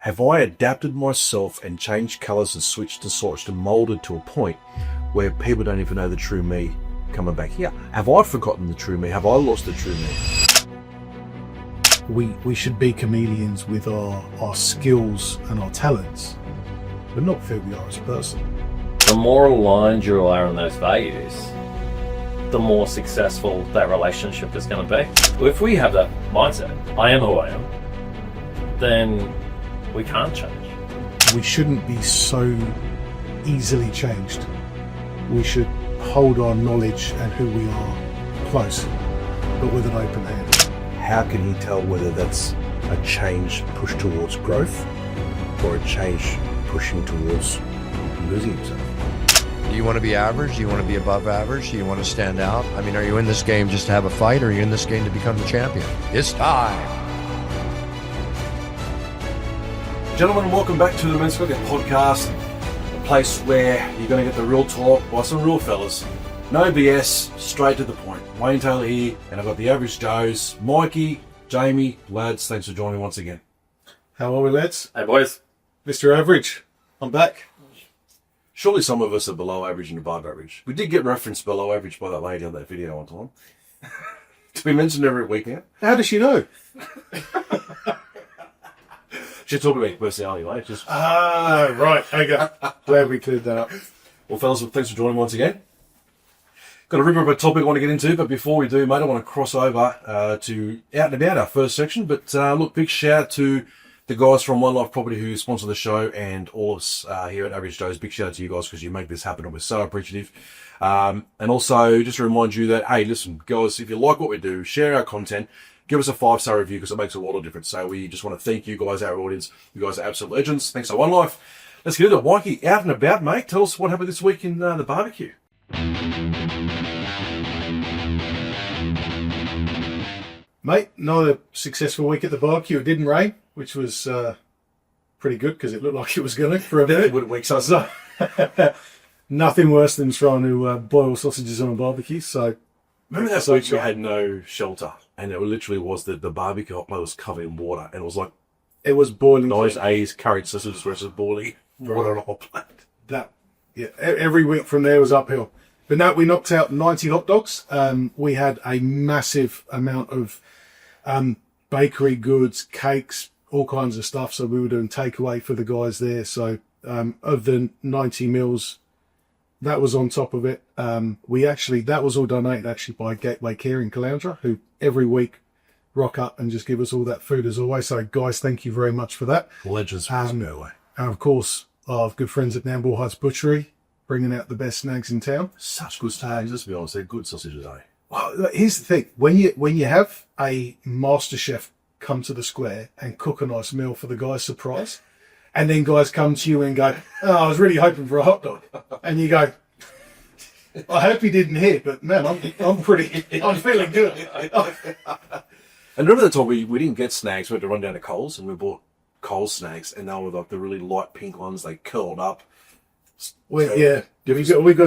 Have I adapted myself and changed colours and switched to sorts and moulded to a point where people don't even know the true me coming back here? Have I forgotten the true me? Have I lost the true me? We should be chameleons with our skills and our talents, but not who we are as a person. The more aligned you are on those values, the more successful that relationship is going to be. If we have that mindset, I am who I am, then we can't change. We shouldn't be so easily changed. We should hold our knowledge and who we are close, but with an open hand. How can he tell whether that's a change pushed towards growth or a change pushing towards losing himself? Do you want to be average? Do you want to be above average? Do you want to stand out? I mean, are you in this game just to have a fight, or are you in this game to become the champion? It's time. Gentlemen, welcome back to the Masculinity podcast, a place where you're going to get the real talk by some real fellas. No BS, straight to the point. Wayne Taylor here, and I've got the Average Joes, Mikey, Jamie, lads, thanks for joining once again. How are we, lads? Hey boys. Mr. Average, I'm back. Surely some of us are below average and above average. We did get referenced below average by that lady on that video one time. To be mentioned every week now. How does she know? She's talking about your personality, mate. Just... right. Okay. Glad we cleared that up. Well, fellas, thanks for joining once again. Got a ripper of a topic I want to get into, but before we do, mate, I want to cross over to Out and About, our first section. But look, big shout out to the guys from One Life Property who sponsor the show, and all of us here at Average Joes. Big shout out to you guys because you make this happen, and we're so appreciative. And also, just to remind you that, hey, listen, guys, if you like what we do, share our content, give us a 5-star review because it makes a lot of difference. So we just want to thank you guys, our audience. You guys are absolute legends. Thanks to One Life. Let's get into it. Mikey, Out and About, mate. Tell us what happened this week in the barbecue. Mate, another successful week at the barbecue. It didn't rain, which was pretty good because it looked like it was going to for a bit. Good week, so. Nothing worse than trying to boil sausages on a barbecue. So remember that week we had no shelter, and it literally was that the barbecue hot plate was covered in water, and it was like it was boiling. Nice A's curried sausages versus boiling water on a hot plate. Every week from there was uphill. But no, we knocked out 90 hot dogs. We had a massive amount of bakery goods, cakes, all kinds of stuff. So we were doing takeaway for the guys there. So of the 90 meals, that was on top of it. That was all donated actually by Gateway Care in Caloundra, who every week rock up and just give us all that food as always. So guys, thank you very much for that. Legends. And of course, our good friends at Nambour Heights Butchery, bringing out the best snags in town. Such good sausages, let's be honest. They're good sausages, eh? Well, here's the thing. When you have a master chef come to the square and cook a nice meal for the guys' surprise, and then guys come to you and go, oh, I was really hoping for a hot dog. And you go, I hope he didn't hear, but man, I'm feeling good. And remember the time we didn't get snags, we had to run down to Coles, and we bought Coles snags, and they were like the really light pink ones, they curled up. We've got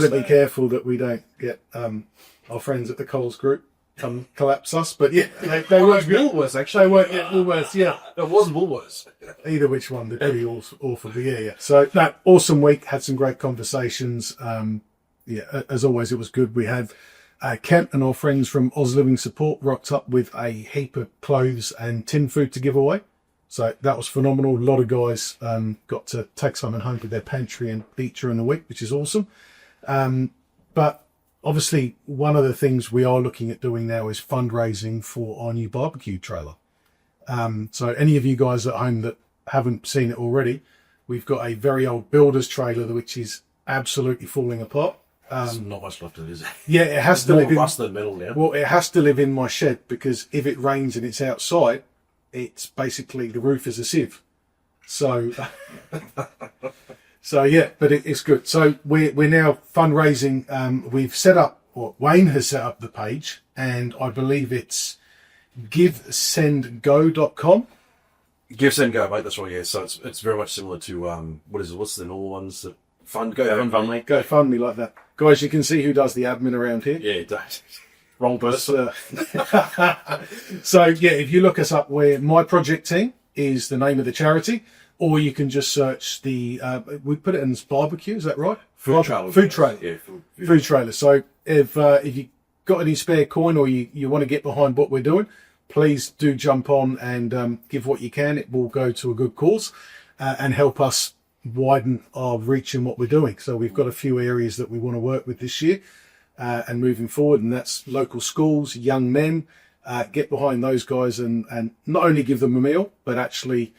to be careful that we don't get our friends at the Coles group come collapse us. But yeah, they weren't Woolworths, actually. They weren't Woolworths, yeah. It was Woolworths. Either which one, they're pretty awful. But yeah. So, no, awesome week. Had some great conversations. As always, it was good. We had Kent and our friends from Oz Living Support rocked up with a heap of clothes and tin food to give away. So that was phenomenal. A lot of guys got to take something home to their pantry and eat during the week, which is awesome. But obviously, one of the things we are looking at doing now is fundraising for our new barbecue trailer. So any of you guys at home that haven't seen it already, we've got a very old builder's trailer which is absolutely falling apart. There's not much left of it, is it? Yeah, it has to live in rusted metal now. Well, it has to live in my shed because if it rains and it's outside, it's basically the roof is a sieve. So, but it's good. So we're now fundraising. We've set up, or Wayne has set up the page, and I believe it's givesendgo.com. Give, Send, Go, mate. That's right. Yeah. So it's very much similar to what's the normal ones that fund GoFundMe. GoFundMe like that, guys. You can see who does the admin around here. Yeah, don't. Wrong person. So yeah, if you look us up, where My Project Team is the name of the charity. or you can just search the, we put it in as barbecue, is that right? Food trailer. Food trailer. Yeah, Food trailer. So if you got any spare coin or you want to get behind what we're doing, please do jump on and give what you can. It will go to a good cause and help us widen our reach in what we're doing. So we've got a few areas that we want to work with this year and moving forward, and that's local schools, young men. Get behind those guys and not only give them a meal, but actually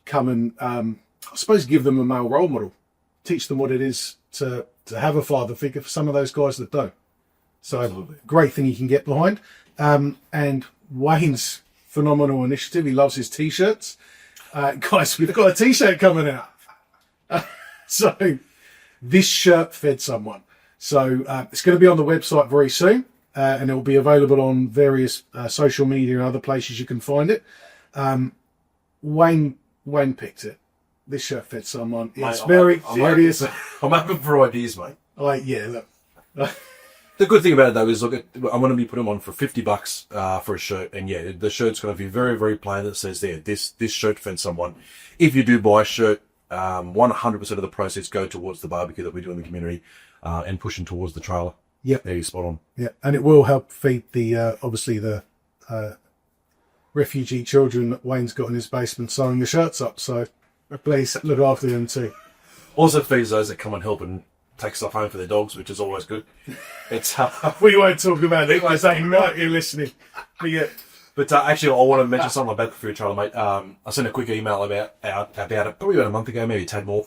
come and, I suppose, give them a male role model. Teach them what it is to have a father figure for some of those guys that don't. So absolutely. Great thing you can get behind. And Wayne's phenomenal initiative. He loves his T-shirts. Guys, we've got a T-shirt coming out. So this shirt fed someone. So it's going to be on the website very soon. And it will be available on various social media and other places you can find it. Wayne picked it. This shirt fed someone. It's very serious. I'm open for ideas, mate. Yeah, look. The good thing about it though is, look, I'm going to be putting them on for $50 for a shirt, and yeah, the shirt's going to be very, very plain. That says there, this shirt fed someone. If you do buy a shirt, 100% of the proceeds go towards the barbecue that we do in the community, and pushing towards the trailer. Yep. There, you're spot on. Yeah, and it will help feed the obviously the refugee children that Wayne's got in his basement sewing the shirts up. So please look after them too. Also feeds those that come and help and take stuff home for their dogs, which is always good. It's we won't talk about it because they know you're listening. But yeah. But actually, I want to mention something about the food trailer, mate. I sent a quick email about it probably about a month ago, maybe a tad more.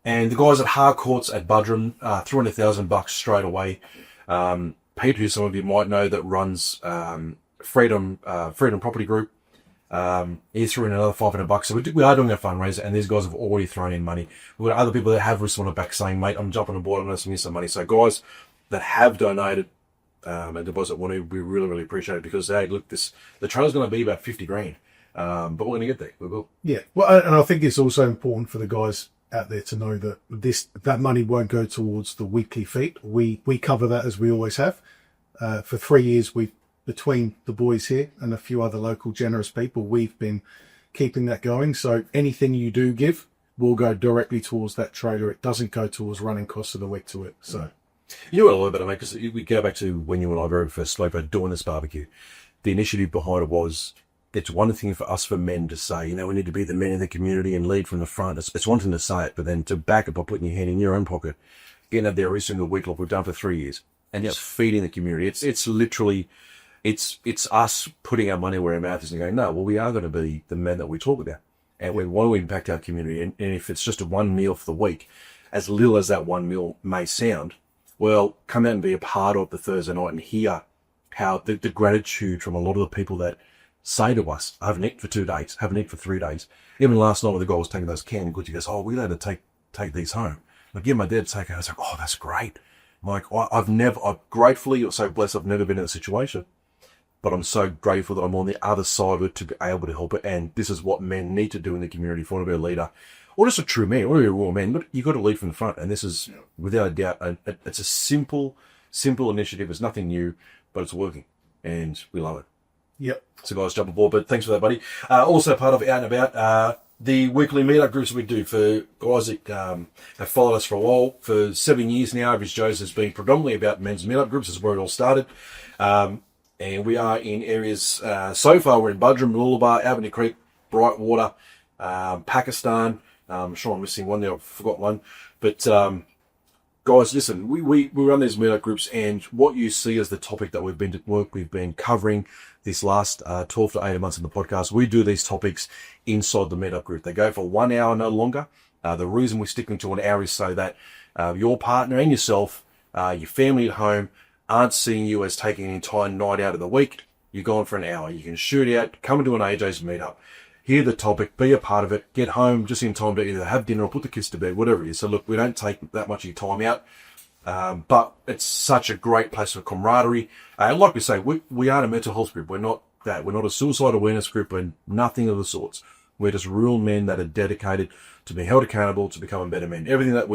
And the guys at Harcourts at Budrum, $300,000 straight away. Pete, who some of you might know, that runs Freedom Property Group, he threw in another $500. So we are doing a fundraiser, and these guys have already thrown in money. We've got other people that have responded back saying, mate, I'm jumping on board, I'm going to send you some money. So guys that have donated and deposit want to, we really, really appreciate it, because, hey, look, the trailer's going to be about 50 grand. But we're going to get there. We will. Yeah. Well, and I think it's also important for the guys out there to know that that money won't go towards the weekly feed. We cover that as we always have. For 3 years, between the boys here and a few other local generous people, we've been keeping that going. So anything you do give will go directly towards that trailer. It doesn't go towards running costs of the week to it. So you know what I love about it, mate, because we go back to when you and I very first spoke about doing this barbecue. The initiative behind it was, it's one thing for us, for men, to say, we need to be the men in the community and lead from the front. It's one thing to say it, but then to back it by putting your hand in your own pocket, getting up there every single week like we've done for 3 years, and just feeding the community. It's literally, it's us putting our money where our mouth is and going, no, well, we are going to be the men that we talk about, and we want to impact our community. And if it's just a one meal for the week, as little as that one meal may sound, well, come out and be a part of the Thursday night and hear how the gratitude from a lot of the people that say to us, I haven't eaten for 2 days, haven't eaten for 3 days. Even last night when the guy was taking those canned goods, he goes, oh, we allowed to take these home. Like, yeah, my dad take it. I was like, oh, that's great. I'm like, I'm gratefully or so blessed I've never been in a situation, but I'm so grateful that I'm on the other side of it to be able to help it. And this is what men need to do in the community if you want to be a leader, or just a true man, or a real man. You've got to lead from the front. And this is, without a doubt, it's a simple initiative. It's nothing new, but it's working, and we love it. Yep. So guys, jump aboard, but thanks for that, buddy. Also part of Out and About, the weekly meetup groups we do for guys that have followed us for a while. For 7 years now, AverageJoes has been predominantly about men's meetup groups. This is where it all started. And we are in areas, so far we're in Budrum, Lullaby, Avenue Creek, Brightwater, Pakistan. I'm sure I'm missing one there, I've forgotten one. But guys, listen, we run these meetup groups, and what you see as the topic that we've been covering this last 12 to 18 months in the podcast, we do these topics inside the meetup group. They go for 1 hour, no longer. The reason we're sticking to an hour is so that your partner and yourself, your family at home, aren't seeing you as taking an entire night out of the week. You're gone for an hour. You can shoot out, come into an AJ's meetup, hear the topic, be a part of it, get home just in time to either have dinner or put the kids to bed, whatever it is. So look, we don't take that much of your time out, but it's such a great place for camaraderie. Like we say, we aren't a mental health group. We're not that. We're not a suicide awareness group. We're nothing of the sorts. We're just real men that are dedicated to be held accountable to becoming better men. Everything that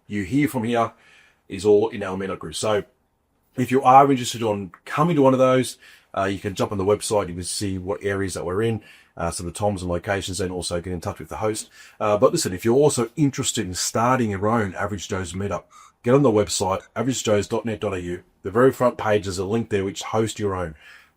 you hear from here is all in our meetup group. So if you are interested on coming to one of those, You can jump on the website. You can see what areas that we're in, so the times and locations, and also get in touch with the host. But listen, if you're also interested in starting your own Average Joe's meetup, get on the website, averagejoes.net.au. The very front page is a link there which host your own.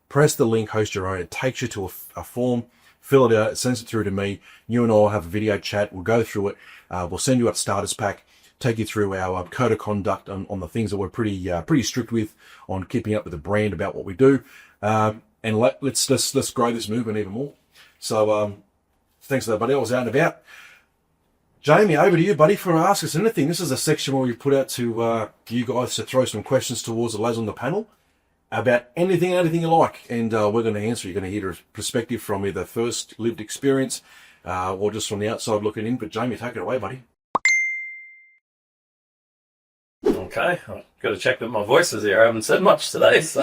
Press the link, host your own. It takes you to a form. Fill it out. It sends it through to me. You and I will have a video chat. We'll go through it. We'll send you a starters pack. Take you through our code of conduct on the things that we're pretty strict with on keeping up with the brand about what we do. And let's grow this movement even more. So thanks for that, buddy. I was out and about. Jamie, over to you, buddy, for Ask Us Anything. This is a section where we put out to you guys to throw some questions towards the lads on the panel about anything you like, and we're going to answer. You're going to hear a perspective from either first lived experience or just from the outside looking in. But Jamie, take it away, buddy. Okay, I've got to check that my voice is here. I haven't said much today, so...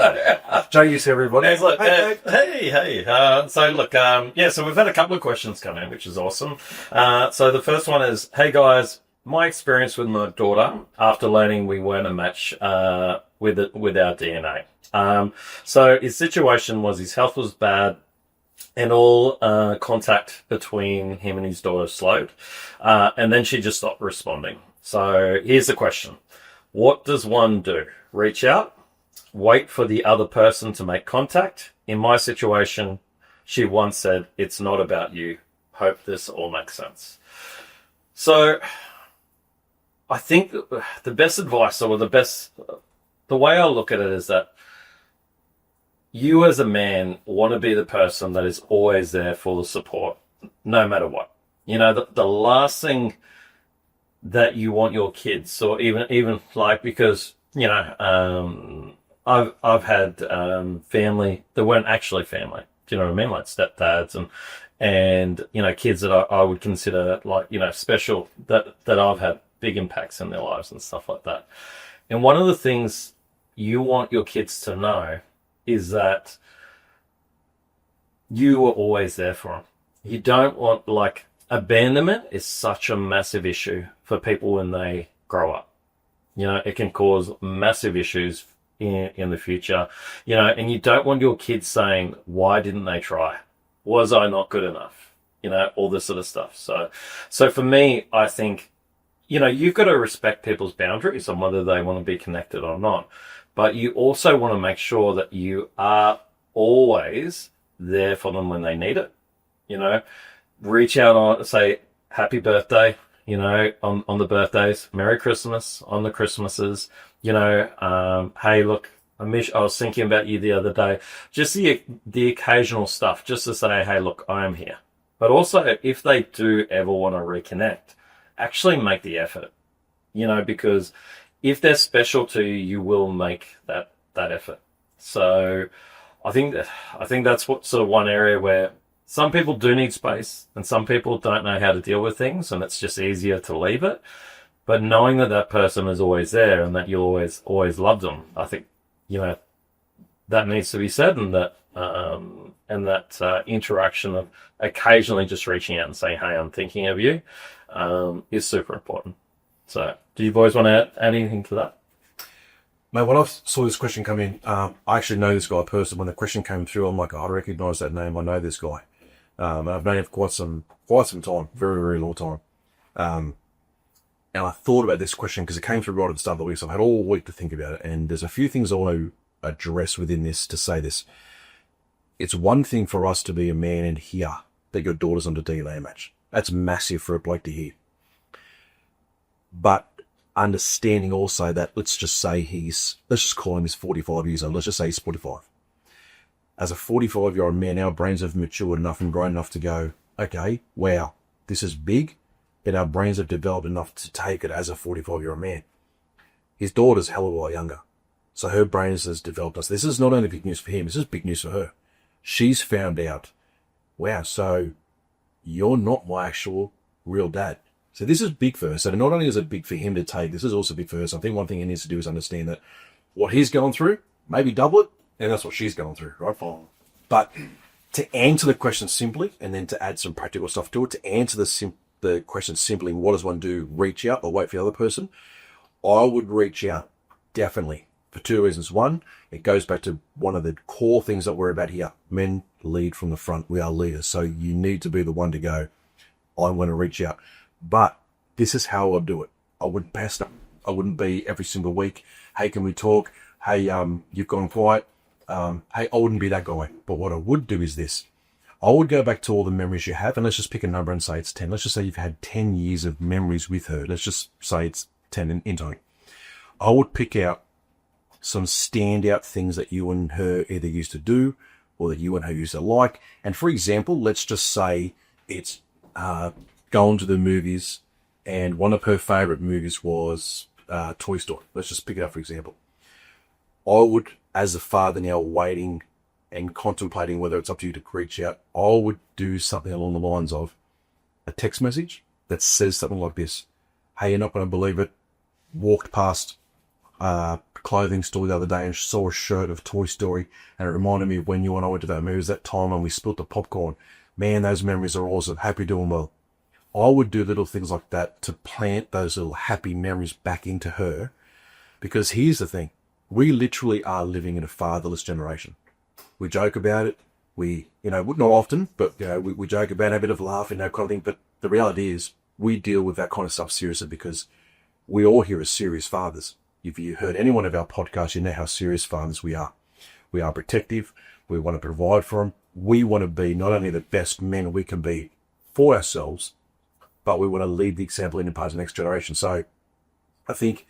Jay, to everybody. Hey, look, Hey. So we've had a couple of questions come in, which is awesome. So the first one is, hey guys, my experience with my daughter after learning we weren't a match with our DNA. So his situation was his health was bad and all contact between him and his daughter slowed. And then she just stopped responding. So here's the question. What does one do? Reach out? Wait for the other person to make contact? In my situation, she once said, it's not about you. Hope this all makes sense. So I think the best advice or the way I look at it is that you as a man want to be the person that is always there for the support, no matter what. You know, the last thing that you want your kids, or even like, because, you know, I've had family that weren't actually family. Do you know what I mean? Like stepdads and you know, kids that I would consider like, you know, special, that I've had big impacts in their lives and stuff like that. And one of the things you want your kids to know is that you are always there for them. You don't want, like, abandonment is such a massive issue for people when they grow up. You know, it can cause massive issues in the future, you know, and you don't want your kids saying, why didn't they try? Was I not good enough? You know, all this sort of stuff. So for me, I think, you know, you've got to respect people's boundaries on whether they want to be connected or not. But you also want to make sure that you are always there for them when they need it. You know, reach out on, say, happy birthday, you know, on the birthdays, Merry Christmas on the Christmases, you know, hey, look, I was thinking about you the other day. Just the occasional stuff, just to say, hey, look, I am here. But also, if they do ever want to reconnect, actually make the effort, you know, because if they're special to you, you will make that effort. So I think that's what sort of one area where some people do need space and some people don't know how to deal with things, and it's just easier to leave it. But knowing that person is always there and that you'll always love them, I think, you know, that needs to be said, and that interaction of occasionally just reaching out and saying, hey, I'm thinking of you, is super important. So do you boys want to add anything to that? Mate, when I saw this question come in, I actually know this guy personally. When the question came through, I'm like, I recognise that name. I know this guy. I've known him for quite some time, very, very long time. And I thought about this question because it came through right at the start of the week, so I've had all week to think about it. And there's a few things I want to address within this to say this. It's one thing for us to be a man and hear that your daughter's on the DNA match. That's massive for a bloke to hear. But understanding also that, let's just call him he's 45 years old. Let's just say he's 45. As a 45-year-old man, our brains have matured enough and grown enough to go, okay, wow, this is big, but our brains have developed enough to take it as a 45-year-old man. His daughter's a hell of a lot younger. So her brains has developed us. This is not only big news for him, this is big news for her. She's found out, wow, so you're not my actual real dad. So this is big for her. So not only is it big for him to take, this is also big for her. So I think one thing he needs to do is understand that what he's going through, maybe double it, and that's what she's going through, right? But to answer the question simply, and then to add some practical stuff to it, to answer the question simply, what does one do? Reach out or wait for the other person? I would reach out, definitely, for two reasons. One, it goes back to one of the core things that we're about here. Men lead from the front. We are leaders. So you need to be the one to go, I want to reach out. But this is how I'll do it. I wouldn't pass up. I wouldn't be every single week. Hey, can we talk? Hey, you've gone quiet. Hey, I wouldn't be that guy. But what I would do is this. I would go back to all the memories you have, and let's just pick a number and say it's 10. Let's just say you've had 10 years of memories with her. Let's just say it's 10 in total. I would pick out some standout things that you and her either used to do or that you and her used to like. And for example, let's just say it's going to the movies, and one of her favorite movies was Toy Story. Let's just pick it up for example. I would, as a father now waiting and contemplating whether it's up to you to reach out, I would do something along the lines of a text message that says something like this. Hey, you're not going to believe it. Walked past a clothing store the other day and saw a shirt of Toy Story, and it reminded me of when you and I went to that movie. It was that time when we spilt the popcorn. Man, those memories are awesome. Happy doing well. I would do little things like that to plant those little happy memories back into her, because here's the thing. We literally are living in a fatherless generation. We joke about it. We, not often, but, we joke about it, have a bit of laugh and that kind of thing. But the reality is we deal with that kind of stuff seriously because we all here are serious fathers. If you heard any one of our podcasts, you know how serious fathers we are. We are protective. We want to provide for them. We want to be not only the best men we can be for ourselves, but we want to lead the example and impart the next generation. So I think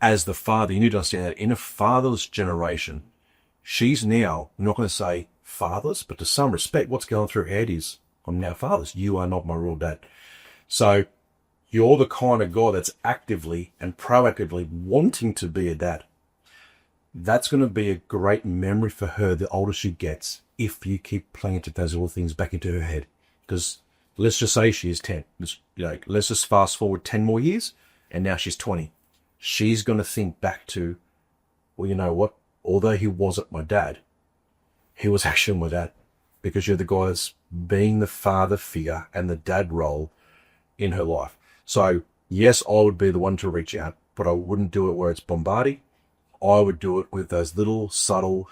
as the father, you need to understand that in a fatherless generation, she's now, I'm not going to say fatherless, but to some respect, what's going through her head is, I'm now fatherless. You are not my real dad. So you're the kind of guy that's actively and proactively wanting to be a dad. That's going to be a great memory for her the older she gets if you keep planting those little things back into her head. Because let's just say she is 10. Let's just fast forward 10 more years, and now she's 20. She's going to think back to, well, you know what? Although he wasn't my dad, he was actually my dad, because you're the guy that's being the father figure and the dad role in her life. So yes, I would be the one to reach out, but I wouldn't do it where it's bombarding. I would do it with those little subtle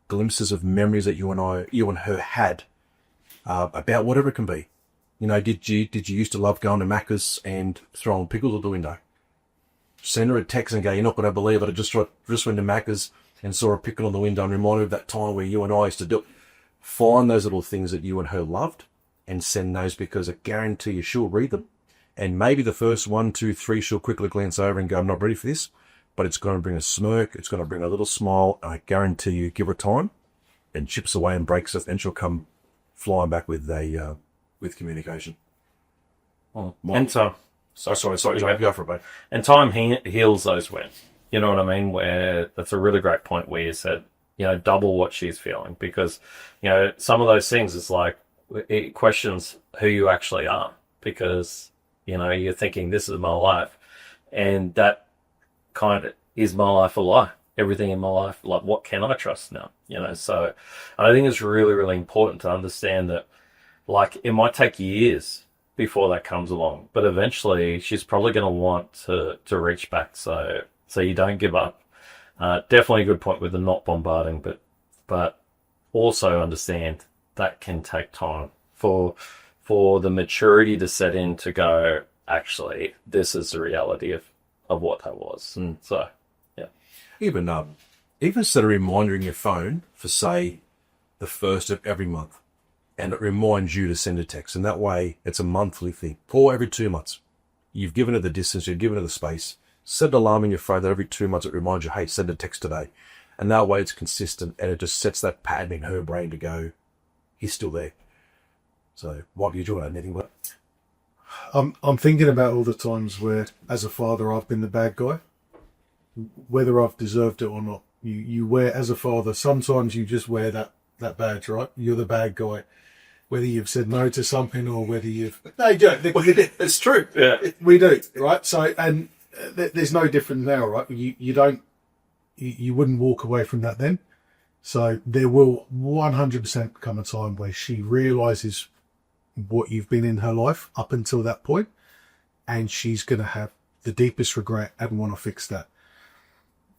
glimpses of memories that you and her had about whatever it can be. Did you used to love going to Macca's and throwing pickles out the window? Send her a text and go, you're not going to believe it. I just went to Macca's and saw a pickle on the window and reminded me of that time where you and I used to do it. Find those little things that you and her loved and send those, because I guarantee you she'll read them. And maybe the first 1, 2, 3, she'll quickly glance over and go, I'm not ready for this. But it's going to bring a smirk. It's going to bring a little smile. I guarantee you, give her time and chips away and breaks it, and she'll come flying back with with communication. And so, sorry, go for it, mate. And time heals those wounds. You know what I mean? Where that's a really great point where you said, double what she's feeling, because, some of those things is like, it questions who you actually are, because, you're thinking this is my life, and that kind of is my life a lie. Everything in my life, like, what can I trust now? So I think it's really, really important to understand that, like, it might take years before that comes along, but eventually she's probably going to want to reach back. So you don't give up. Definitely a good point with the not bombarding, but also understand that can take time for the maturity to set in to go, actually, this is the reality of what that was. So, yeah. Even set a reminder in your phone for, say, the first of every month, and it reminds you to send a text. And that way, it's a monthly thing. Or every 2 months. You've given her the distance, you've given her the space. Set an alarm in your phone that every 2 months it reminds you, hey, send a text today. And that way it's consistent, and it just sets that pattern in her brain to go, he's still there. So, what are you doing, anything but? I'm thinking about all the times where, as a father, I've been the bad guy, whether I've deserved it or not. You wear, as a father, sometimes you just wear that badge, right? You're the bad guy. Whether you've said no to something or whether you've... No, you don't. It's true. Yeah. We do, right? So, and there's no difference now, right? You wouldn't walk away from that then. So there will 100% come a time where she realises what you've been in her life up until that point, and she's going to have the deepest regret and want to fix that.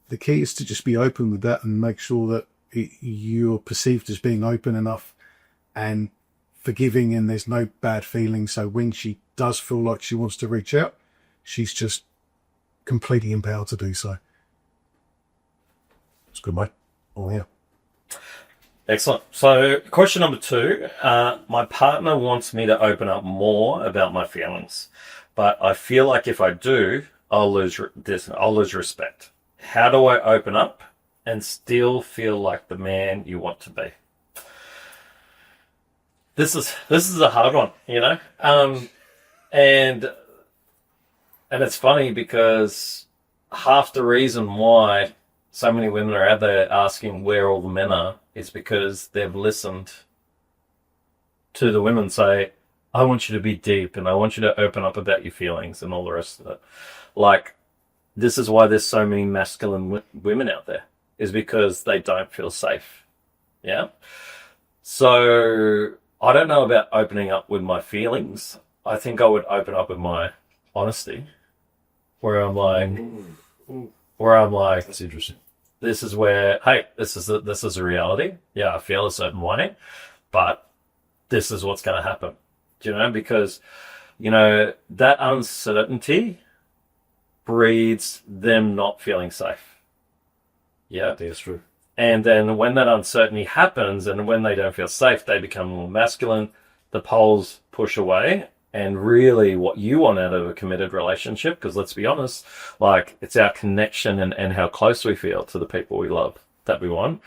the key is to just be open with that and make sure that you're perceived as being open enough and forgiving, and there's no bad feelings. So when she does feel like she wants to reach out, she's just completely empowered to do so. It's good, mate. Oh, yeah. Excellent. So question number 2, my partner wants me to open up more about my feelings, but I feel like if I do, I'll lose respect. How do I open up and still feel like the man you want to be? This is a hard one, you know? And it's funny because half the reason why so many women are out there asking where all the men are is because they've listened to the women say, I want you to be deep and I want you to open up about your feelings and all the rest of it. Like, this is why there's so many masculine women out there, is because they don't feel safe. Yeah? So I don't know about opening up with my feelings. I think I would open up with my honesty, where I'm like, That's interesting. this is where, hey, this is a reality. Yeah, I feel a certain way, but this is what's going to happen. Do you know? Because, you know, that uncertainty breeds them not feeling safe. Yeah. That's true. And then when that uncertainty happens and when they don't feel safe, they become more masculine. The poles push away. And really what you want out of a committed relationship, because let's be honest, like, it's our connection and how close we feel to the people we love that we want,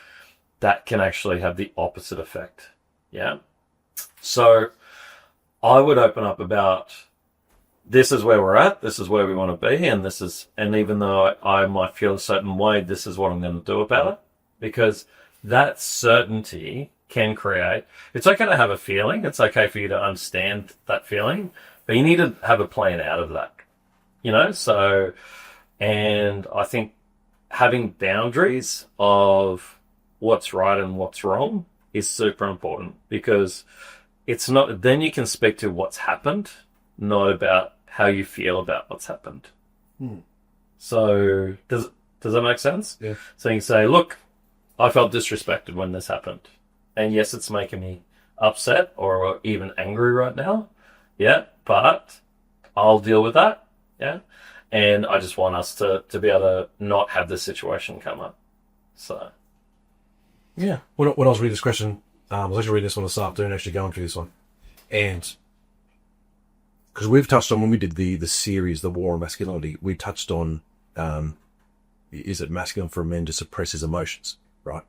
that can actually have the opposite effect. Yeah. So I would open up about, this is where we're at, this is where we want to be, and even though I might feel a certain way, this is what I'm going to do about it. Because that certainty can create, it's okay to have a feeling, it's okay for you to understand that feeling, but you need to have a plan out of that, you know? So, and I think having boundaries of what's right and what's wrong is super important, because it's not, then you can speak to what's happened, not about how you feel about what's happened. So does that make sense? Yeah. So you can say, look, I felt disrespected when this happened. And yes, it's making me upset or even angry right now. Yeah, but I'll deal with that. Yeah. And I just want us to be able to not have this situation come up. So. Yeah. When I was reading this question, I was actually reading this one this afternoon, actually going through this one. And because we've touched on, when we did the series, The War on Masculinity, we touched on, is it masculine for a man to suppress his emotions, right?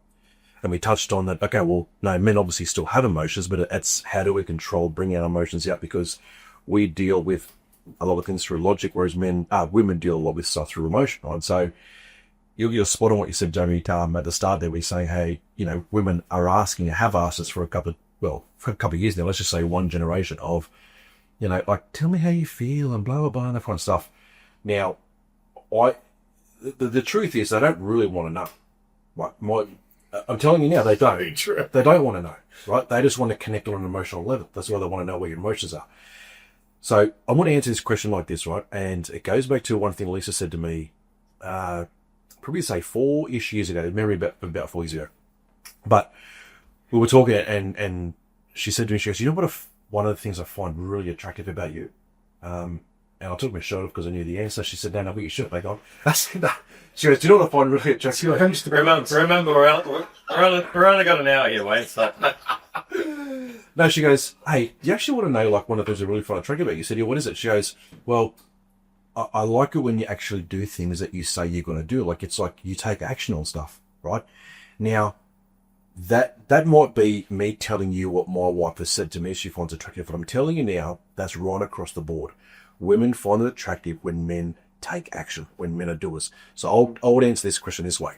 And we touched on that, okay, well, no, men obviously still have emotions, but it's how do we control, bring our emotions out, because we deal with a lot of things through logic, whereas women deal a lot with stuff through emotion, right? So you're spot on what you said, Jamie, at the start there. We're saying, hey, you know, women are asking, have asked us for a couple of years now, let's just say one generation of, you know, like, tell me how you feel and blah, blah, blah, and that kind of stuff. Now, the truth is they don't really want to know. Like, I'm telling you now, they don't. They don't want to know, right? They just want to connect on an emotional level. That's why they want to know where your emotions are. So I want to answer this question like this, right? And it goes back to one thing Lisa said to me, probably say 4-ish years ago, maybe about 4 years ago. But we were talking, and she said to me, she goes, you know what, one of the things I find really attractive about you? And I took my shirt off because I knew the answer. She said, no, put your shirt back on. I said, no. She goes, do you know what I find really attractive? Remember, we're only got an hour here, Wayne. So. No, she goes, hey, do you actually want to know, like, one of the things I really find attractive about you? I said, yeah, what is it? She goes, well, I like it when you actually do things that you say you're going to do. Like, it's like you take action on stuff, right? Now, that might be me telling you what my wife has said to me she finds attractive, but I'm telling you now, that's right across the board. Women find it attractive when men take action, when men are doers. So I would answer this question this way.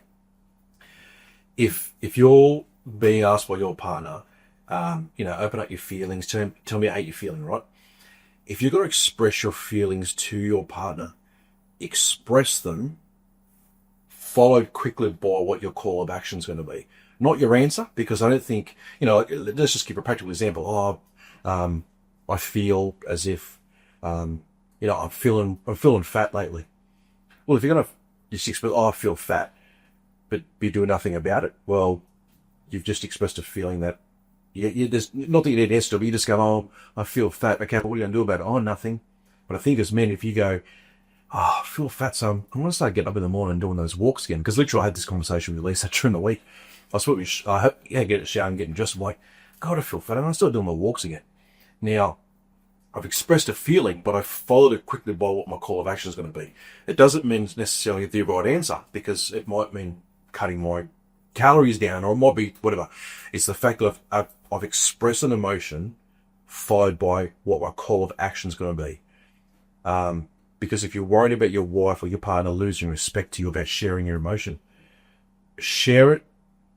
If you're being asked by your partner, open up your feelings, tell me how you're feeling, right? If you're going to express your feelings to your partner, express them, followed quickly by what your call of action is going to be. Not your answer, because I don't think, let's just give a practical example. I feel as if, I'm feeling fat lately. Well, if you're going to just express, I feel fat, but be doing nothing about it. Well, you've just expressed a feeling that you just, not that you need an answer, but you just go, oh, I feel fat. Okay, but what are you going to do about it? Oh, nothing. But I think as men, if you go, oh, I feel fat, so I'm going to start getting up in the morning and doing those walks again. Because literally I had this conversation with Lisa during the week. I hope, get a shower and getting dressed. I'm like, God, I feel fat. I'm going to start doing my walks again. Now, I've expressed a feeling, but I followed it quickly by what my call of action is going to be. It doesn't mean necessarily the right answer, because it might mean cutting my calories down, or it might be whatever. It's the fact that I've expressed an emotion followed by what my call of action is going to be. Because if you're worried about your wife or your partner losing respect to you about sharing your emotion, share it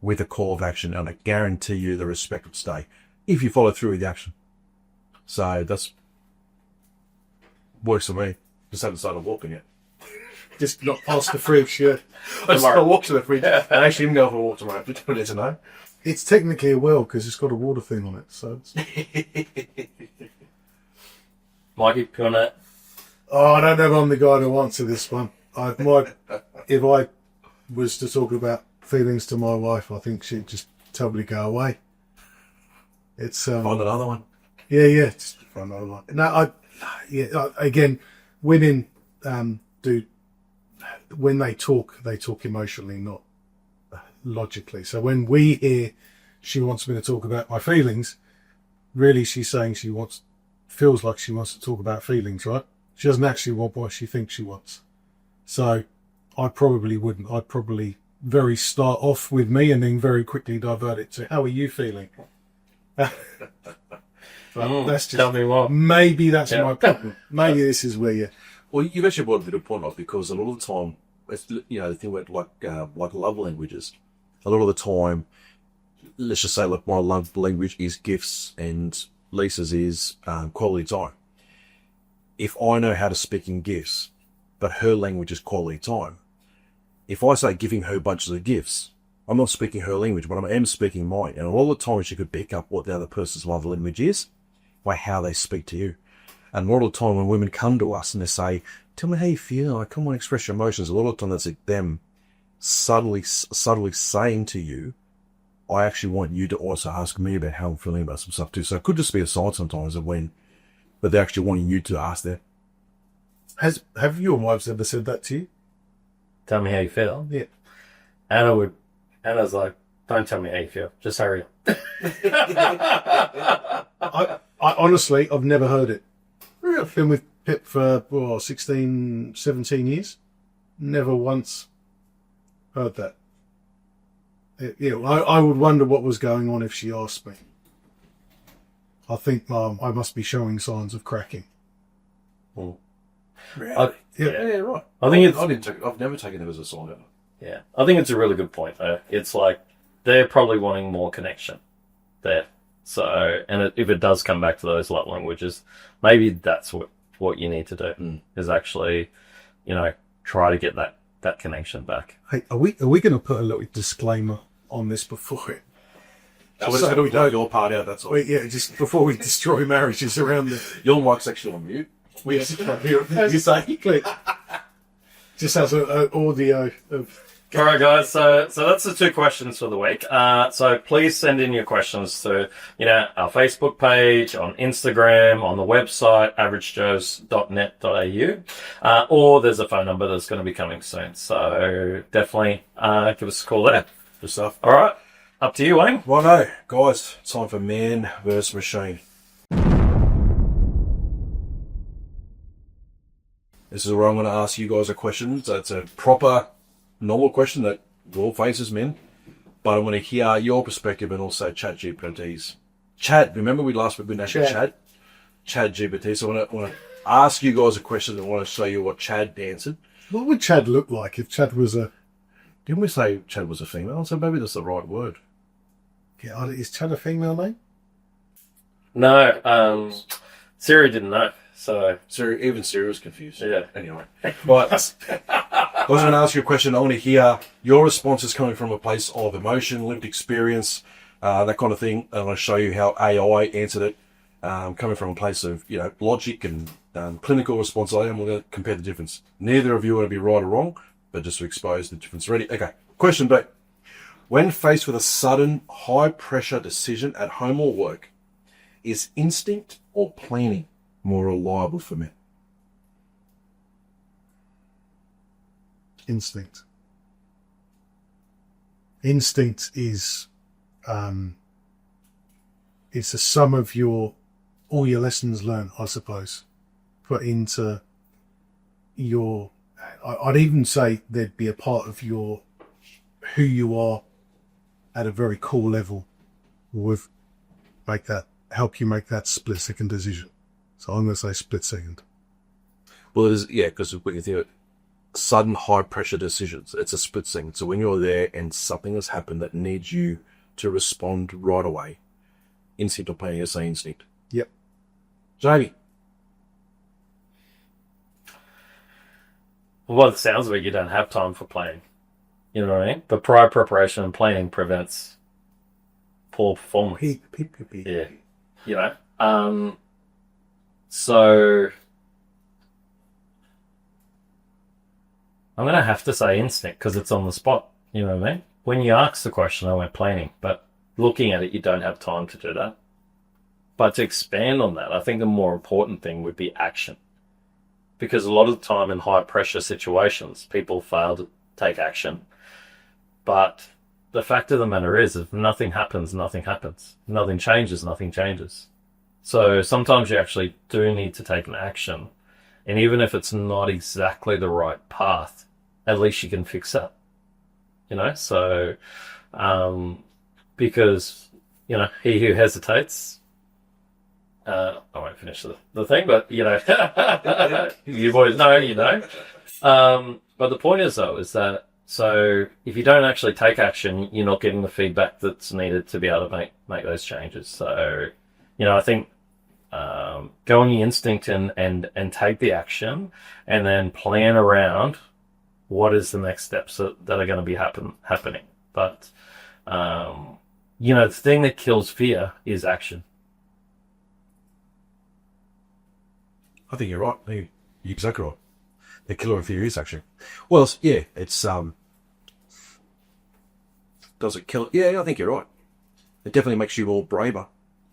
with a call of action, and I guarantee you the respect will stay if you follow through with the action. So that's works for me. Just haven't started walking yet. Just not past the fridge, yeah. I just got to walk to the fridge. And actually, I'm going for a walk tomorrow. Just put it to know. It's technically a well because it's got a water thing on it. So it's... Mikey, put on that. Oh, I don't know if I'm the guy to answer this one. If I was to talk about feelings to my wife, I think she'd just totally go away. It's Find another one. Yeah, just find another one. No, again, women do, when they talk emotionally, not logically. So when we hear she wants me to talk about my feelings, really she's saying feels like she wants to talk about feelings, right? She doesn't actually want what she thinks she wants. So I probably wouldn't. I'd probably start off with me and then very quickly divert it to, how are you feeling? That's just, tell me more. Maybe that's my problem. Maybe this is where you... Well, you've actually brought a bit of point up, because a lot of the time, it's, the thing about like love languages, a lot of the time, let's just say, like, my love language is gifts and Lisa's is quality time. If I know how to speak in gifts, but her language is quality time, if I say giving her bunches of gifts, I'm not speaking her language, but I am speaking mine. And a lot of the time she could pick up what the other person's love language is by how they speak to you. And a lot of the time when women come to us and they say, tell me how you feel, like, come on, express your emotions, a lot of the time that's like them subtly saying to you, I actually want you to also ask me about how I'm feeling about some stuff too. So it could just be a sign sometimes of when, but they're actually wanting you to ask that. Have your wives ever said that to you? Tell me how you feel. Yeah. Anna's like, don't tell me how you feel. Just hurry up. I honestly, I've never heard it. I've been with Pip for 16, 17 years. Never once heard that. I would wonder what was going on if she asked me. I think I must be showing signs of cracking. Well, Really? yeah, right. I think I've never taken it as a sign ever. Yeah, I think it's a really good point. It's like they're probably wanting more connection there. So, and if it does come back to those love languages, maybe that's what you need to do is actually, try to get that connection back. Hey, are we going to put a little disclaimer on this before it? So do we know your part out? That's all. Yeah, just before we destroy marriages around the... Your mic's actually on mute. We have to hear it. You say click. Just has an audio of... All right, guys. So that's the 2 questions for the week. So please send in your questions to, our Facebook page, on Instagram, on the website, averagejoes.net.au, or there's a phone number that's going to be coming soon. So definitely give us a call there. Good stuff. All right. Up to you, Wayne. Righto, guys. Time for man versus machine. This is where I'm going to ask you guys a question. So it's a proper, normal question that we all face as men. But I want to hear your perspective and also ChatGPT's. Remember we last week we named ChatGPT. So I want to ask you guys a question and I want to show you what Chad answered. What would Chad look like if Chad was a... Didn't we say Chad was a female? So maybe that's the right word. Yeah, is Chad a female name? No, Siri didn't know. So Even Siri was confused. Yeah. Anyway. Right. I was going to ask you a question. I want to hear your responses coming from a place of emotion, lived experience, that kind of thing. I want to show you how AI answered it, coming from a place of, logic and clinical response. And we're going to compare the difference. Neither of you are going to be right or wrong, but just to expose the difference. Ready? Okay. Question B. When faced with a sudden, high-pressure decision at home or work, is instinct or planning more reliable for men? Instinct. Instinct is it's a sum of all your lessons learned, I suppose, put into your. I'd even say there'd be a part of your who you are at a very core level with help you make that split second decision. So I'm going to say split second. Well, it is, yeah, because we can think of sudden high pressure decisions. It's a split second. So when you're there and something has happened that needs you to respond right away, instinct or planning, I say instinct. Yep. Jamie. Well, by the sounds of it, you don't have time for planning. You know what I mean? But prior preparation and planning prevents poor performance. Yeah. You know? So I'm going to have to say instinct because it's on the spot. You know what I mean? When you ask the question, I went planning. But looking at it, you don't have time to do that. But to expand on that, I think the more important thing would be action. Because a lot of the time in high pressure situations, people fail to take action. But the fact of the matter is, if nothing happens, nothing happens. Nothing changes, nothing changes. So sometimes you actually do need to take an action. And even if it's not exactly the right path, at least you can fix it. You know, so, because, you know, he who hesitates, I won't finish the thing, but, you know, you boys know, you know. But the point is, though, is that, so if you don't actually take action, you're not getting the feedback that's needed to be able to make those changes. So, you know, I think go on your instinct and take the action and then plan around what is the next steps that are going to be happening. But, you know, the thing that kills fear is action. I think you're right. You're exactly right. The killer of fear is action. Well, yeah, it's, does it kill it? Yeah, I think you're right. It definitely makes you more braver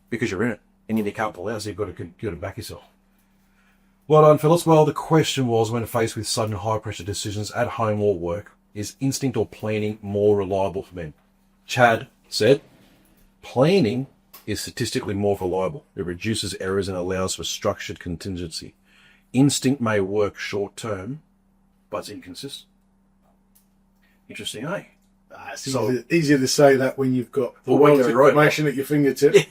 because you're in it and you can't pull out, so you've got to back yourself. Well done, fellas. Well, the question was, when faced with sudden high-pressure decisions at home or work, is instinct or planning more reliable for men? Chad said, planning is statistically more reliable. It reduces errors and allows for structured contingency. Instinct may work short-term, but it's inconsistent. Interesting, eh? It's easier to say that when you've got the wealth of information at your fingertips.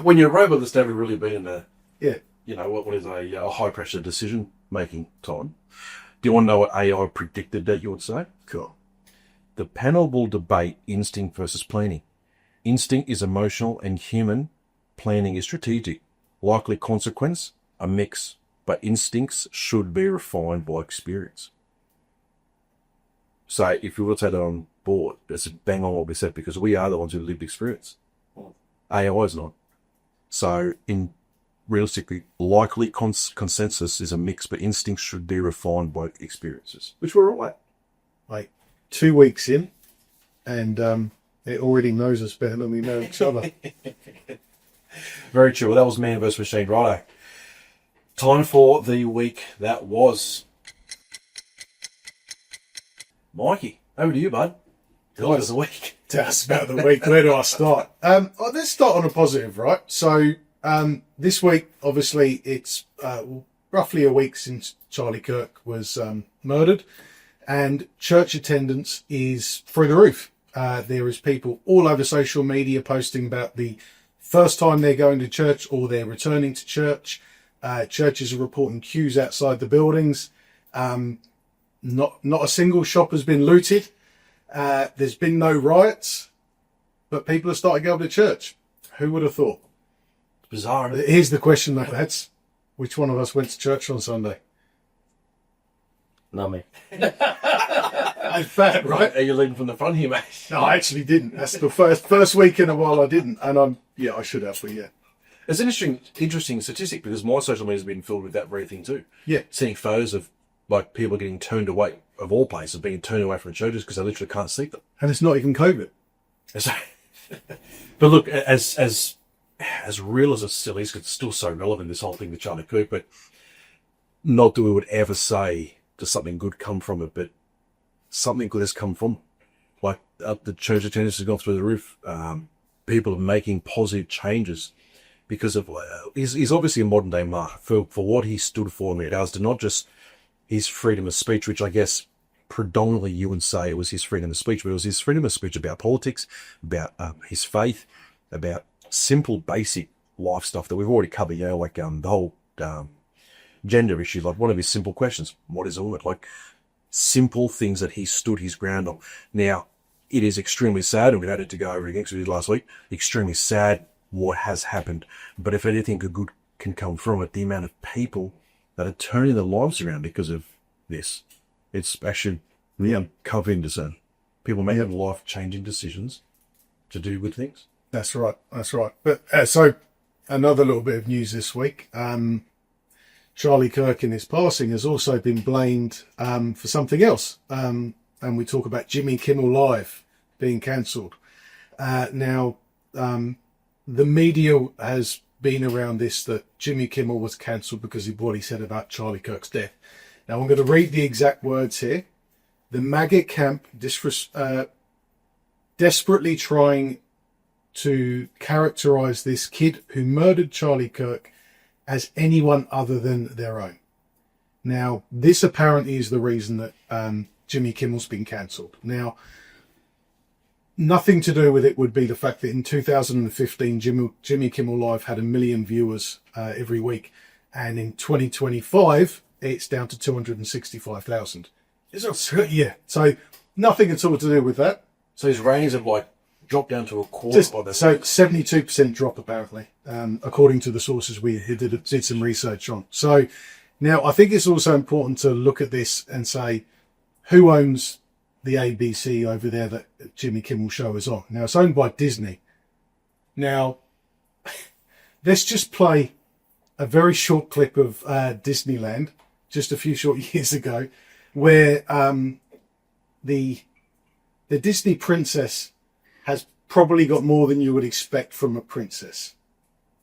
When you're a robot that's never really been in a, yeah, you know, what is a high-pressure decision-making time. Do you want to know what AI predicted that you would say? Cool. The panel will debate instinct versus planning. Instinct is emotional and human. Planning is strategic. Likely consequence, a mix. But instincts should be refined by experience. So if you were to take that on board, it's bang on what we said, because we are the ones who lived experience. AI is not. So in realistically, likely consensus is a mix, but instincts should be refined by experiences, which we're all at. Like 2 weeks in, and it already knows us better than we know each other. Very true. Well, that was Man vs. Machine. Righto. Time for the week that was. Mikey, over to you, bud. Tell us the week. Tell us about the week. Where do I start? Let's start on a positive, right? So this week, obviously, it's roughly a week since Charlie Kirk was murdered, and church attendance is through the roof. There is people all over social media posting about the first time they're going to church or they're returning to church. Churches are reporting queues outside the buildings. Not a single shop has been looted. There's been no riots, but people are starting to go to church. Who would have thought? It's bizarre, isn't it? Here's the question, though, lads. Which one of us went to church on Sunday? Not me. That's bad, right? Are you leading from the front here, mate? No, I actually didn't. That's the first week in a while I didn't, and I should have, but yeah. It's an interesting statistic, because my social media has been filled with that very thing too. Yeah. Seeing photos of like people getting turned away of all places, being turned away from a show just because they literally can't see them. And it's not even COVID. But look, as real as it still is, 'cause it's still so relevant, this whole thing with Charlie Kirk, but not that we would ever say does something good come from it, but something good has come from it. Like the church attendance has gone through the roof. People are making positive changes because of he's obviously a modern day martyr for what he stood for in regards to not just his freedom of speech, which I guess predominantly you would say it was his freedom of speech, but it was his freedom of speech about politics, about his faith, about simple basic life stuff that we've already covered, you know, like the whole gender issue. Like one of his simple questions, what is a woman? Like simple things that he stood his ground on. Now, it is extremely sad, and we've had it to go over again because we did last week, extremely sad what has happened. But if anything good can come from it, the amount of people that are turning their lives around because of this, it's actually comforting to see. People making life-changing decisions to do good things. That's right. But so another little bit of news this week. Charlie Kirk in his passing has also been blamed for something else. And we talk about Jimmy Kimmel Live being cancelled. Now, the media has been around this, that Jimmy Kimmel was cancelled because of what he said about Charlie Kirk's death. Now, I'm going to read the exact words here. The MAGA camp desperately trying to characterize this kid who murdered Charlie Kirk as anyone other than their own. Now, this apparently is the reason that Jimmy Kimmel's been cancelled. Now, nothing to do with it would be the fact that in 2015, Jimmy Kimmel Live had 1 million viewers every week. And in 2025, it's down to 265,000. Is it? Yeah. So nothing at all to do with that. So his ratings have like dropped down to a quarter by this. So 72% drop apparently, according to the sources we did some research on. So now I think it's also important to look at this and say, who owns the ABC over there that Jimmy Kimmel show is on? Now it's owned by Disney. Now let's just play a very short clip of Disneyland just a few short years ago, where the Disney princess has probably got more than you would expect from a princess.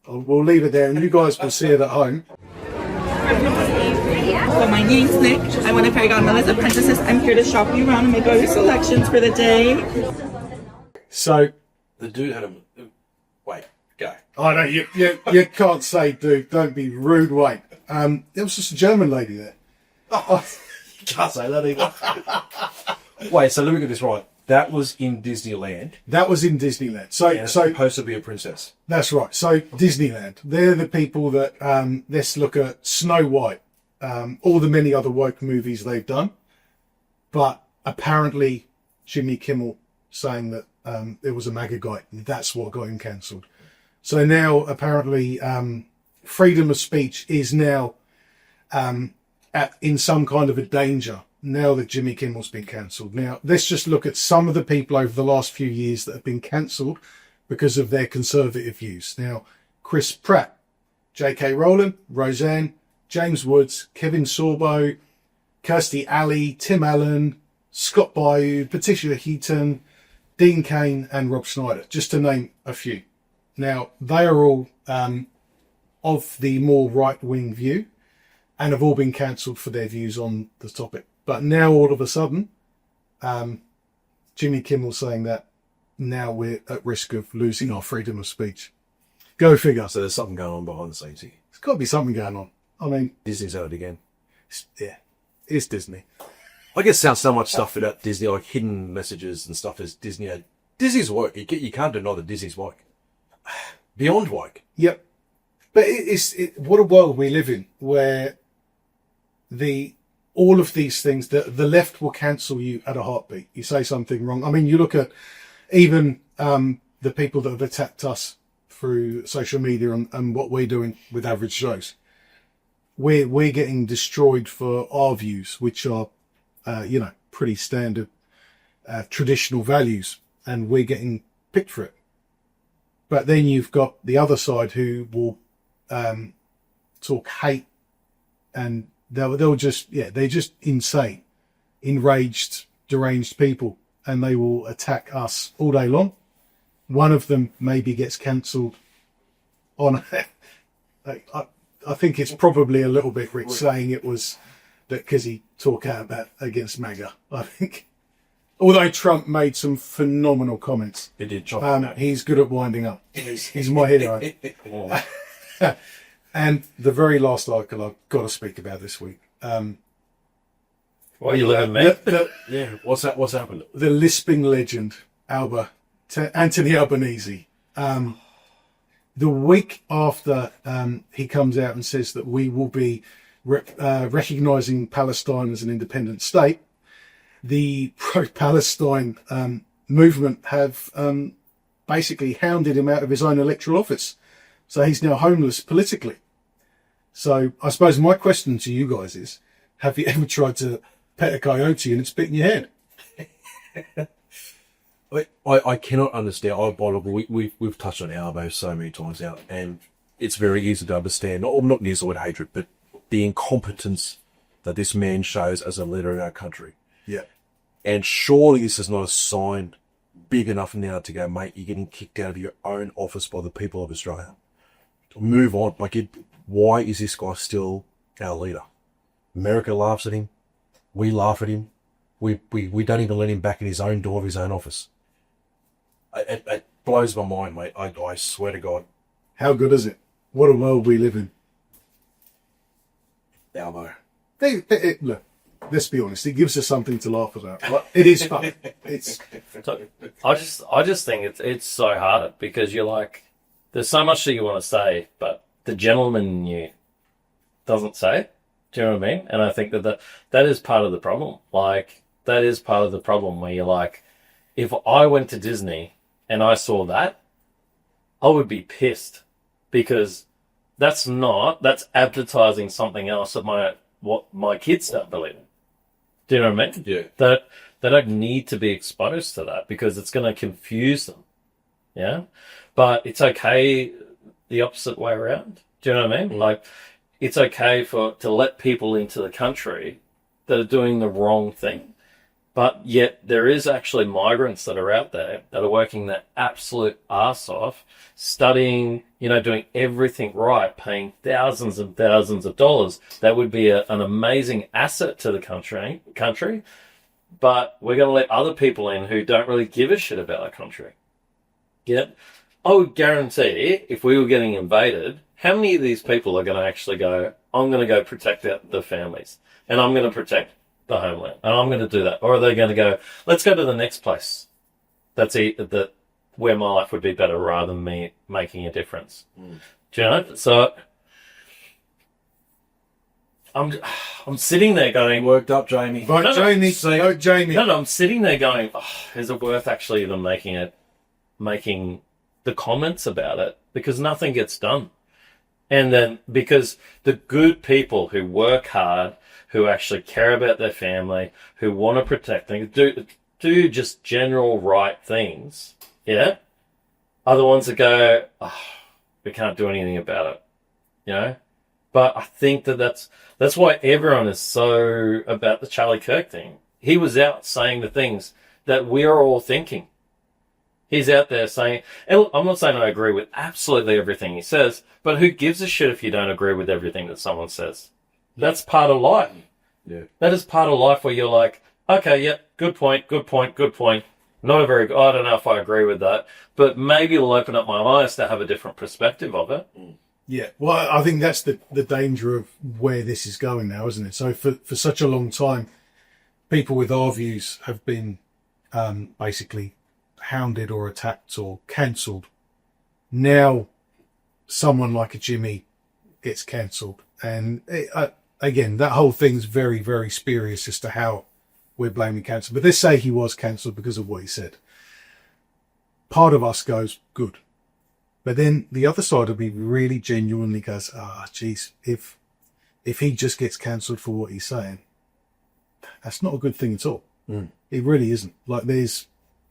We'll leave it there and you guys will see it at home. So my name's Nick. I'm one of Fairy Godmother's apprentices. I'm here to shop you around and make all your selections for the day. So the dude had a... Wait, go. I know, you can't say dude, don't be rude, wait. There was just a German lady there. Oh, you can't say that either. Wait, so let me get this right. That was in Disneyland. That was in Disneyland. So it's supposed to be a princess. That's right. So Disneyland, they're the people that, let's look at Snow White, all the many other woke movies they've done. But apparently Jimmy Kimmel saying that it was a MAGA guy, that's what got him cancelled. So now apparently freedom of speech is now in some kind of a danger now that Jimmy Kimmel's been cancelled. Now, let's just look at some of the people over the last few years that have been cancelled because of their conservative views. Now, Chris Pratt, J.K. Rowling, Roseanne, James Woods, Kevin Sorbo, Kirstie Alley, Tim Allen, Scott Bayou, Patricia Heaton, Dean Cain and Rob Schneider, just to name a few. Now, they are all of the more right-wing view and have all been cancelled for their views on the topic. But now, all of a sudden, Jimmy Kimmel saying that now we're at risk of losing our freedom of speech. Go figure. So there's something going on behind the scenes here. There's got to be something going on. I mean... Disney's at it again. It's Disney. I guess sounds so much stuff about Disney, like hidden messages and stuff as Disney. Disney's woke. You can't deny that Disney's woke. Beyond woke. Yep. But what a world we live in, where all of these things, the left will cancel you at a heartbeat. You say something wrong. I mean, you look at even the people that have attacked us through social media and what we're doing with AverageJoes. We're getting destroyed for our views, which are, pretty standard, traditional values, and we're getting picked for it. But then you've got the other side who will talk hate, and they're just insane. enraged, deranged people, and they will attack us all day long. One of them maybe gets cancelled on. I think it's probably a little bit rich saying it was that because he talked out about against MAGA. I think, although Trump made some phenomenal comments, It did chop he's good at winding up. He's my hero. And the very last article I've got to speak about this week. What are you learning, man? Yeah, what's that? What's happened? The lisping legend, Anthony Albanese. The week after he comes out and says that we will be recognising Palestine as an independent state, the pro-Palestine movement have basically hounded him out of his own electoral office. So he's now homeless politically. So I suppose my question to you guys is, have you ever tried to pet a coyote and it's bitten your head? I cannot understand. We've touched on Albo so many times now, and it's very easy to understand. Not near the word hatred, but the incompetence that this man shows as a leader in our country. Yeah. And surely this is not a sign big enough now to go, mate, you're getting kicked out of your own office by the people of Australia. Move on. Why is this guy still our leader? America laughs at him. We laugh at him. We don't even let him back in his own door of his own office. It blows my mind, mate. I swear to God. How good is it? What a world we live in. Albo. Look, let's be honest. It gives us something to laugh about. It is fun. I just think it's so hard because you're like, there's so much that you want to say, but the gentleman in you doesn't say it. Do you know what I mean? And I think that is part of the problem. Like, that is part of the problem where you're like, if I went to Disney and I saw that, I would be pissed because that's advertising something else that my kids start believing. Do you know what I mean? Yeah. That they don't need to be exposed to that because it's going to confuse them. Yeah. But it's okay the opposite way around. Do you know what I mean? Like, it's okay to let people into the country that are doing the wrong thing. But yet there is actually migrants that are out there that are working their absolute arse off, studying, doing everything right, paying thousands and thousands of dollars. That would be an amazing asset to the country. But we're going to let other people in who don't really give a shit about our country. Yeah. I would guarantee if we were getting invaded, how many of these people are going to actually go, I'm going to go protect the families and I'm going to protect the homeland and I'm going to do that? Or are they going to go, let's go to the next place where my life would be better rather than me making a difference? Do you know? So I'm sitting there going, Worked up, Jamie. Vote Jamie. Vote Jamie. No, I'm sitting there going, is it worth actually even making the comments about it? Because nothing gets done. And then because the good people who work hard, who actually care about their family, who want to protect things, do just general right things, yeah, are the ones that go, we can't do anything about it, But I think that's why everyone is so about the Charlie Kirk thing. He was out saying the things that we're all thinking. He's out there saying, and I'm not saying I agree with absolutely everything he says, but who gives a shit if you don't agree with everything that someone says? That's part of life. Yeah. That is part of life where you're like, okay, yeah, good point. Not a very good, I don't know if I agree with that, but maybe it'll open up my eyes to have a different perspective of it. Yeah, well, I think that's the danger of where this is going now, isn't it? So for such a long time, people with our views have been basically hounded or attacked or cancelled. Now, someone like a Jimmy gets cancelled. And again, that whole thing's very, very spurious as to how we're blaming cancel. But let's say he was cancelled because of what he said. Part of us goes, good. But then the other side of me really genuinely goes, geez, if he just gets cancelled for what he's saying, that's not a good thing at all. It really isn't. Like there's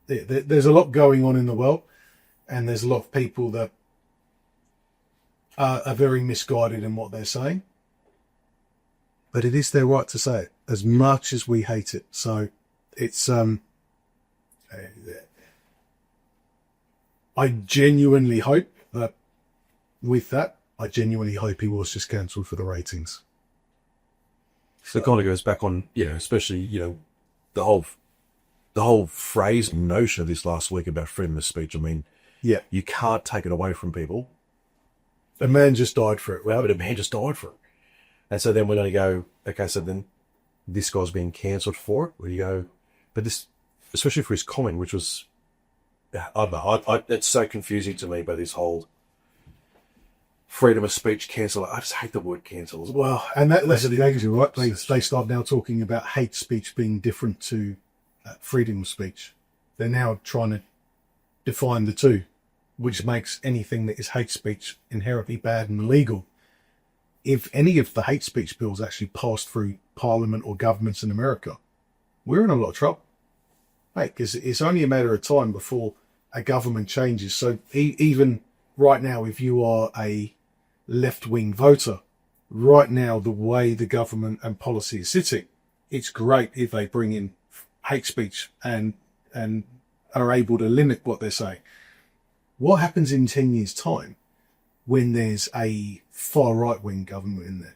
a lot going on in the world, and there's a lot of people that are very misguided in what they're saying. But it is their right to say it. as much as we hate it. So it's, I genuinely hope that with that, I genuinely hope he was just cancelled for the ratings. So it kind of goes back on, especially, the whole phrase and notion of this last week about freedom of speech. I mean, Yeah. you can't take it away from people. A man just died for it. Well, but a man just died for it. And so then we're going to go, okay, so then this guy's being cancelled for it. Where you go, but this, especially for his comment, which was, I don't know, it's so confusing to me by this whole freedom of speech cancel. I just hate the word cancel as well. Well, and that's the danger, right? They start now talking about hate speech being different to freedom of speech. They're now trying to define the two, which makes anything that is hate speech inherently bad and illegal. If any of the hate speech bills actually passed through Parliament or governments in America, we're in a lot of trouble. Right, because it's only a matter of time before a government changes. So even right now, if you are a left-wing voter, right now, the way the government and policy is sitting, it's great if they bring in hate speech and are able to limit what they're saying. What happens in 10 years' time when there's a far right-wing government in there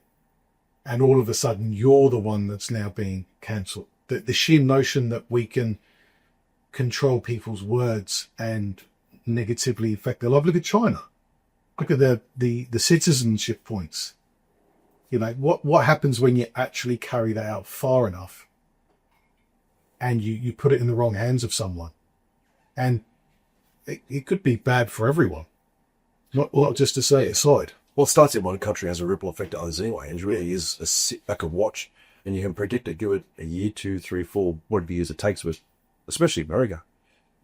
and all of a sudden you're the one that's now being cancelled? The sheer notion that we can control people's words and negatively affect their life. Look at China. Look at the citizenship points. What happens when you actually carry that out far enough and you put it in the wrong hands of someone? And it could be bad for everyone, not just to say aside. Well, it starts in one country, has a ripple effect to others anyway. And it really is a sit back and watch, and you can predict it. Give it a year, 2, 3, 4, whatever years it takes with, especially America.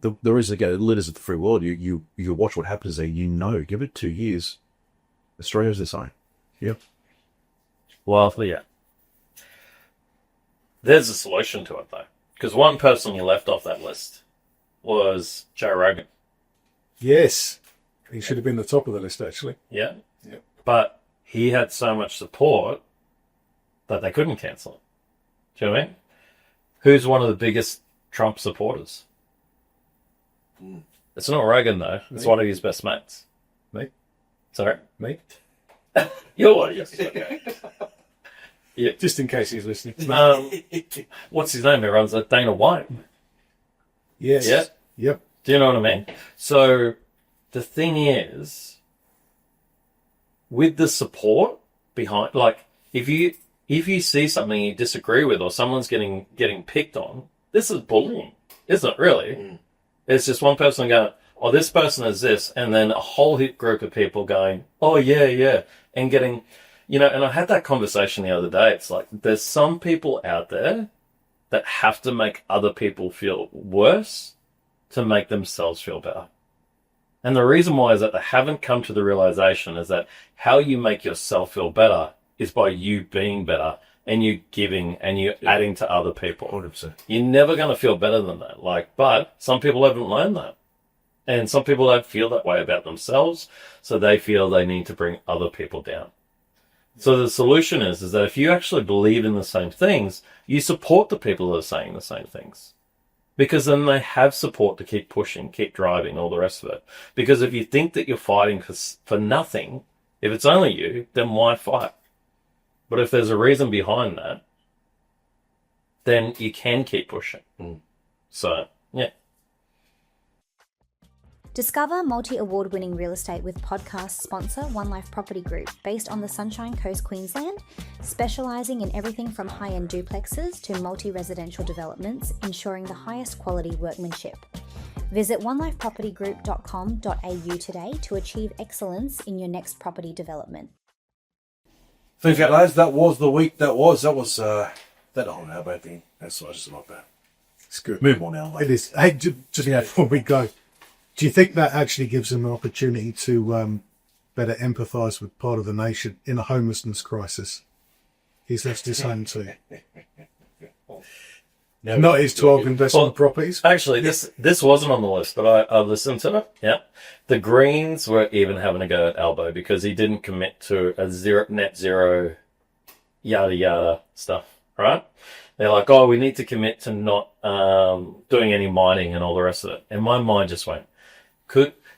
There is leaders of the free world. You watch what happens there. Give it 2 years. Australia's the same. Yep. Well, yeah. There's a solution to it, though. Because one person you left off that list was Joe Rogan. Yes. He should have been the top of the list, actually. Yeah. Yep. But he had so much support that they couldn't cancel it. Do you know what I mean? Who's one of the biggest Trump supporters? It's not Rogan, though. It's one of his best mates. Me? Sorry? Me? You're one of yours. Okay. Yeah. Just in case he's listening. What's his name? He runs at Dana White. Yes. Yeah. Yep. Do you know what I mean? So the thing is, with the support behind, like, if you see something you disagree with or someone's getting picked on, this is bullying, isn't it, really? It's just one person going, oh, this person is this, and then a whole group of people going, oh, yeah, and getting, and I had that conversation the other day. It's like, there's some people out there that have to make other people feel worse to make themselves feel better. And the reason why is that they haven't come to the realization is that how you make yourself feel better is by you being better and you giving and you adding to other people. 100%. You're never going to feel better than that. But some people haven't learned that. And some people don't feel that way about themselves, so they feel they need to bring other people down. So the solution is that if you actually believe in the same things, you support the people that are saying the same things. Because then they have support to keep pushing, keep driving, all the rest of it. Because if you think that you're fighting for nothing, if it's only you, then why fight? But if there's a reason behind that, then you can keep pushing. So, yeah. Discover multi-award-winning real estate with podcast sponsor One Life Property Group, based on the Sunshine Coast, Queensland, specialising in everything from high-end duplexes to multi-residential developments, ensuring the highest quality workmanship. Visit onelifepropertygroup.com.au today to achieve excellence in your next property development. Thanks, lads. That was the week. That was that whole Albo thing. That's just not bad. It's good. Move on now. It is. Hey, just before we go, do you think that actually gives them an opportunity to better empathise with part of the nation in a homelessness crisis? He's left his home too. No, Not his 12 investment properties. Actually, this wasn't on the list, but I listened to it. Yeah. The Greens were even having a go at Albo because he didn't commit to a net zero, yada, yada stuff, right? They're like, oh, we need to commit to not doing any mining and all the rest of it. And my mind just went,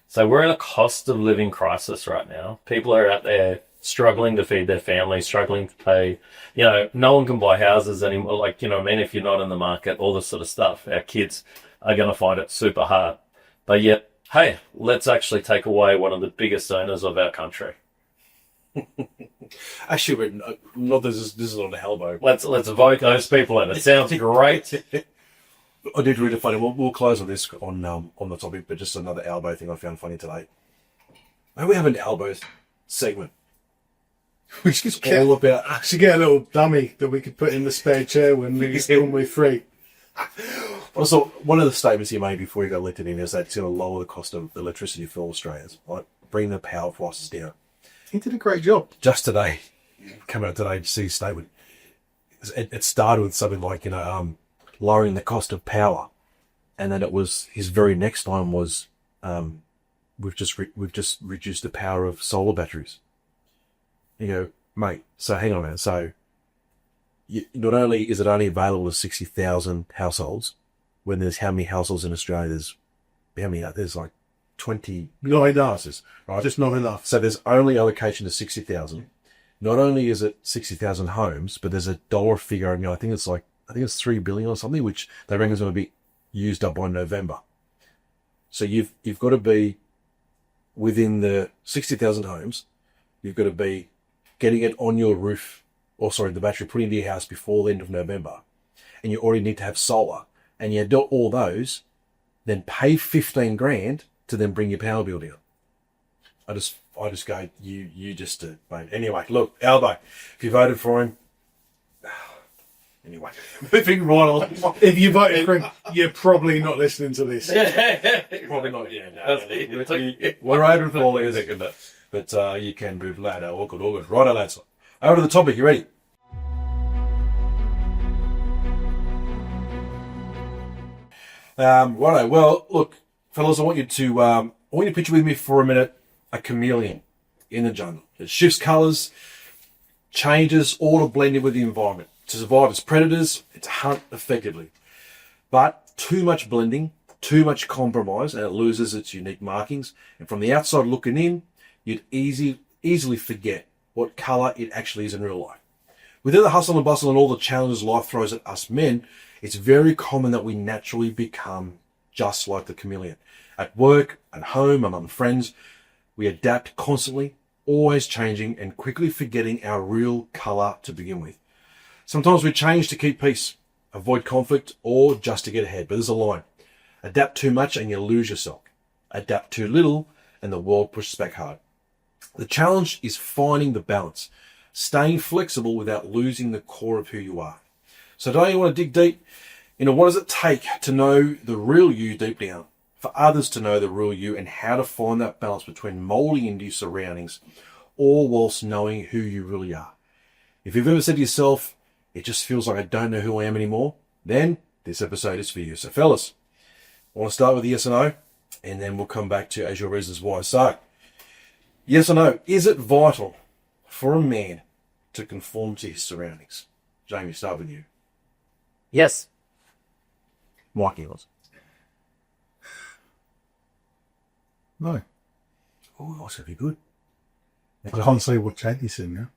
so we're in a cost of living crisis right now. People are out there struggling to feed their families, struggling to pay, no one can buy houses anymore. Like, if you're not in the market, all this sort of stuff, our kids are going to find it super hard. But yet, hey, let's actually take away one of the biggest owners of our country. Actually, this is not a Albo. Let's vote those people in. It sounds great. I did read it funny. We'll close on this on the topic, but just another Albo thing I found funny today. Maybe we have an Albo segment. We should get a little dummy that we could put in the spare chair when we're free. Also, one of the statements he made before he got elected in is that it's going to lower the cost of electricity for Australians, right? Bring the power prices down. He did a great job. Just today, came out today to see his statement. It started with something like, lowering the cost of power. And then it was, his very next line was, we've just reduced the power of solar batteries. You go, mate, so hang on a minute. So not only is it only available to 60,000 households, when there's how many households in Australia? There's like 20 houses, right? Just not enough. So there's only allocation to 60,000. Not only is it 60,000 homes, but there's a dollar figure. I think it's 3 billion or something, which they reckon is going to be used up by November. So you've got to be within the 60,000 homes. You've got to be getting it on your roof, the battery put into your house before the end of November. And you already need to have solar. And you do all those, then pay 15 grand to then bring your power bill down. I just go, you just mate. Anyway, look, Albo, if you voted for him, anyway, moving right on. If you voted for him, you're probably not listening to this. Probably not. Yeah, no. We're open for all ears, but you can move louder. All good. Righto, lads. Over to the topic. You ready? Righto. Well, look, fellas, I want you to picture with me for a minute a chameleon in the jungle. It shifts colours, changes, all to blend in with the environment. To survive its predators, it's hunt effectively. But too much blending, too much compromise, and it loses its unique markings. And from the outside looking in, you'd easily forget what colour it actually is in real life. Within the hustle and bustle and all the challenges life throws at us men, it's very common that we naturally become just like the chameleon. At work, at home, among friends, we adapt constantly, always changing and quickly forgetting our real colour to begin with. Sometimes we change to keep peace, avoid conflict, or just to get ahead. But there's a line. Adapt too much and you lose yourself. Adapt too little and the world pushes back hard. The challenge is finding the balance, staying flexible without losing the core of who you are. So today you want to dig deep into what does it take to know the real you deep down, for others to know the real you, and how to find that balance between molding into your surroundings, all whilst knowing who you really are. If you've ever said to yourself, it just feels like I don't know who I am anymore, then this episode is for you. So fellas, I want to start with the yes or no, and then we'll come back to as your reasons why. So, yes or no, is it vital for a man to conform to his surroundings? Jamie, start with you. Yes. Mikey was. No. Oh, that's going to be good. I can't say what Jamie said now.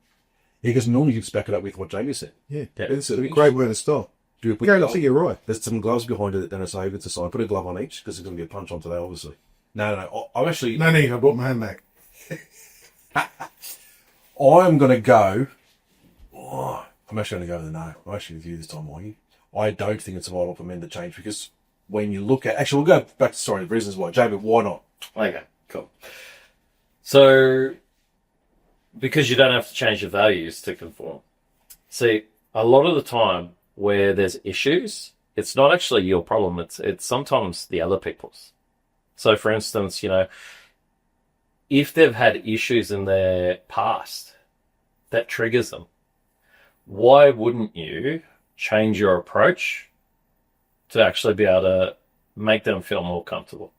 Yeah, because normally you just back it up with what Jamie said. Yeah. Yeah. It's a great way to start. I think you're right. There's some gloves behind it that Dennis Over to sign. Put a glove on each because there's going to be a punch on today, obviously. No. I'm actually... No need. I brought my hand back. I'm going to go... I'm actually going to go with the no. I'm actually with you this time, Mikey. I don't think it's vital for men to change because when you look at... Actually, we'll go back to the reasons why. Jamie, why not? Okay, cool. So, because you don't have to change your values to conform. See, a lot of the time where there's issues, it's not actually your problem. It's sometimes the other people's. So, for instance, if they've had issues in their past, that triggers them. Why wouldn't you change your approach to actually be able to make them feel more comfortable?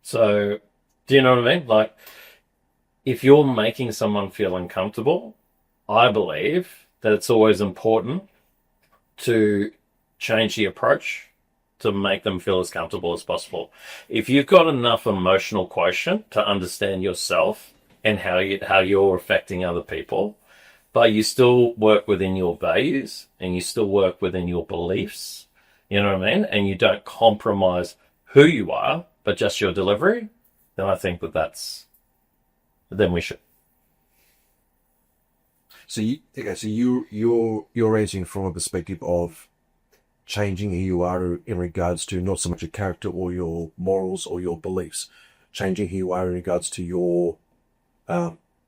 So, do you know what I mean? Like, if you're making someone feel uncomfortable, I believe that it's always important to change the approach to make them feel as comfortable as possible. If you've got enough emotional quotient to understand yourself and how you're affecting other people, but you still work within your values and you still work within your beliefs, you know what I mean? And you don't compromise who you are, but just your delivery, then I think then we should. So you're answering from a perspective of changing who you are in regards to not so much your character or your morals or your beliefs, changing who you are in regards to your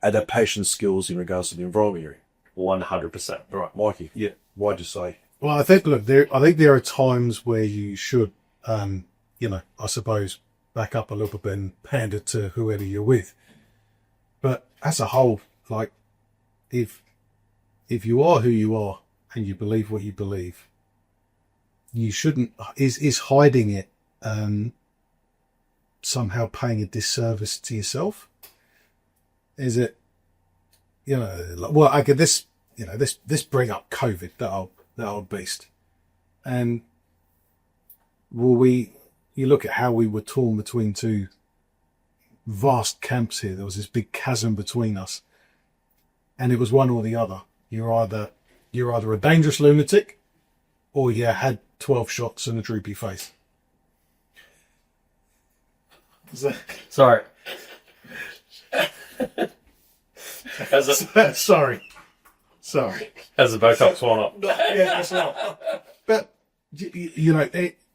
adaptation skills in regards to the environment you're in. 100%. Right, Mikey. Yeah. Why'd you say? Well, I think there are times where you should, I suppose, back up a little bit and pander to whoever you're with. But as a whole, like, if you are who you are and you believe what you believe, you shouldn't is hiding it somehow paying a disservice to yourself? Is it, well, I could this bring up COVID, that old beast, and you look at how we were torn between two vast camps here. There was this big chasm between us, and it was one or the other. You're either a dangerous lunatic, or you had 12 shots and a droopy face. Sorry. Sorry. As a Botox one up. Yeah, that's right. But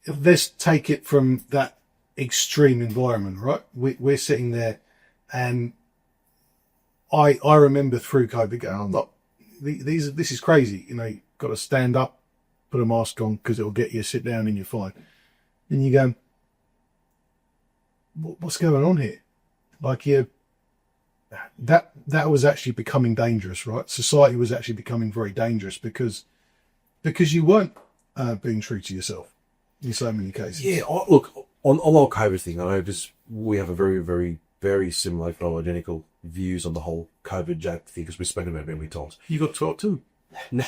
let's take it from that extreme environment, right? We're sitting there, and I remember through COVID going, this is crazy. You've got to stand up, put a mask on because it'll get you, sit down and you're fine. And you go, what's going on here? Like, that was actually becoming dangerous, right? Society was actually becoming very dangerous because you weren't being true to yourself in so many cases. Yeah, look, on the whole COVID thing, I know we have a very, very, very similar, if not identical, views on the whole COVID jab thing, because we've spoken about it many times. You got 12 too. No,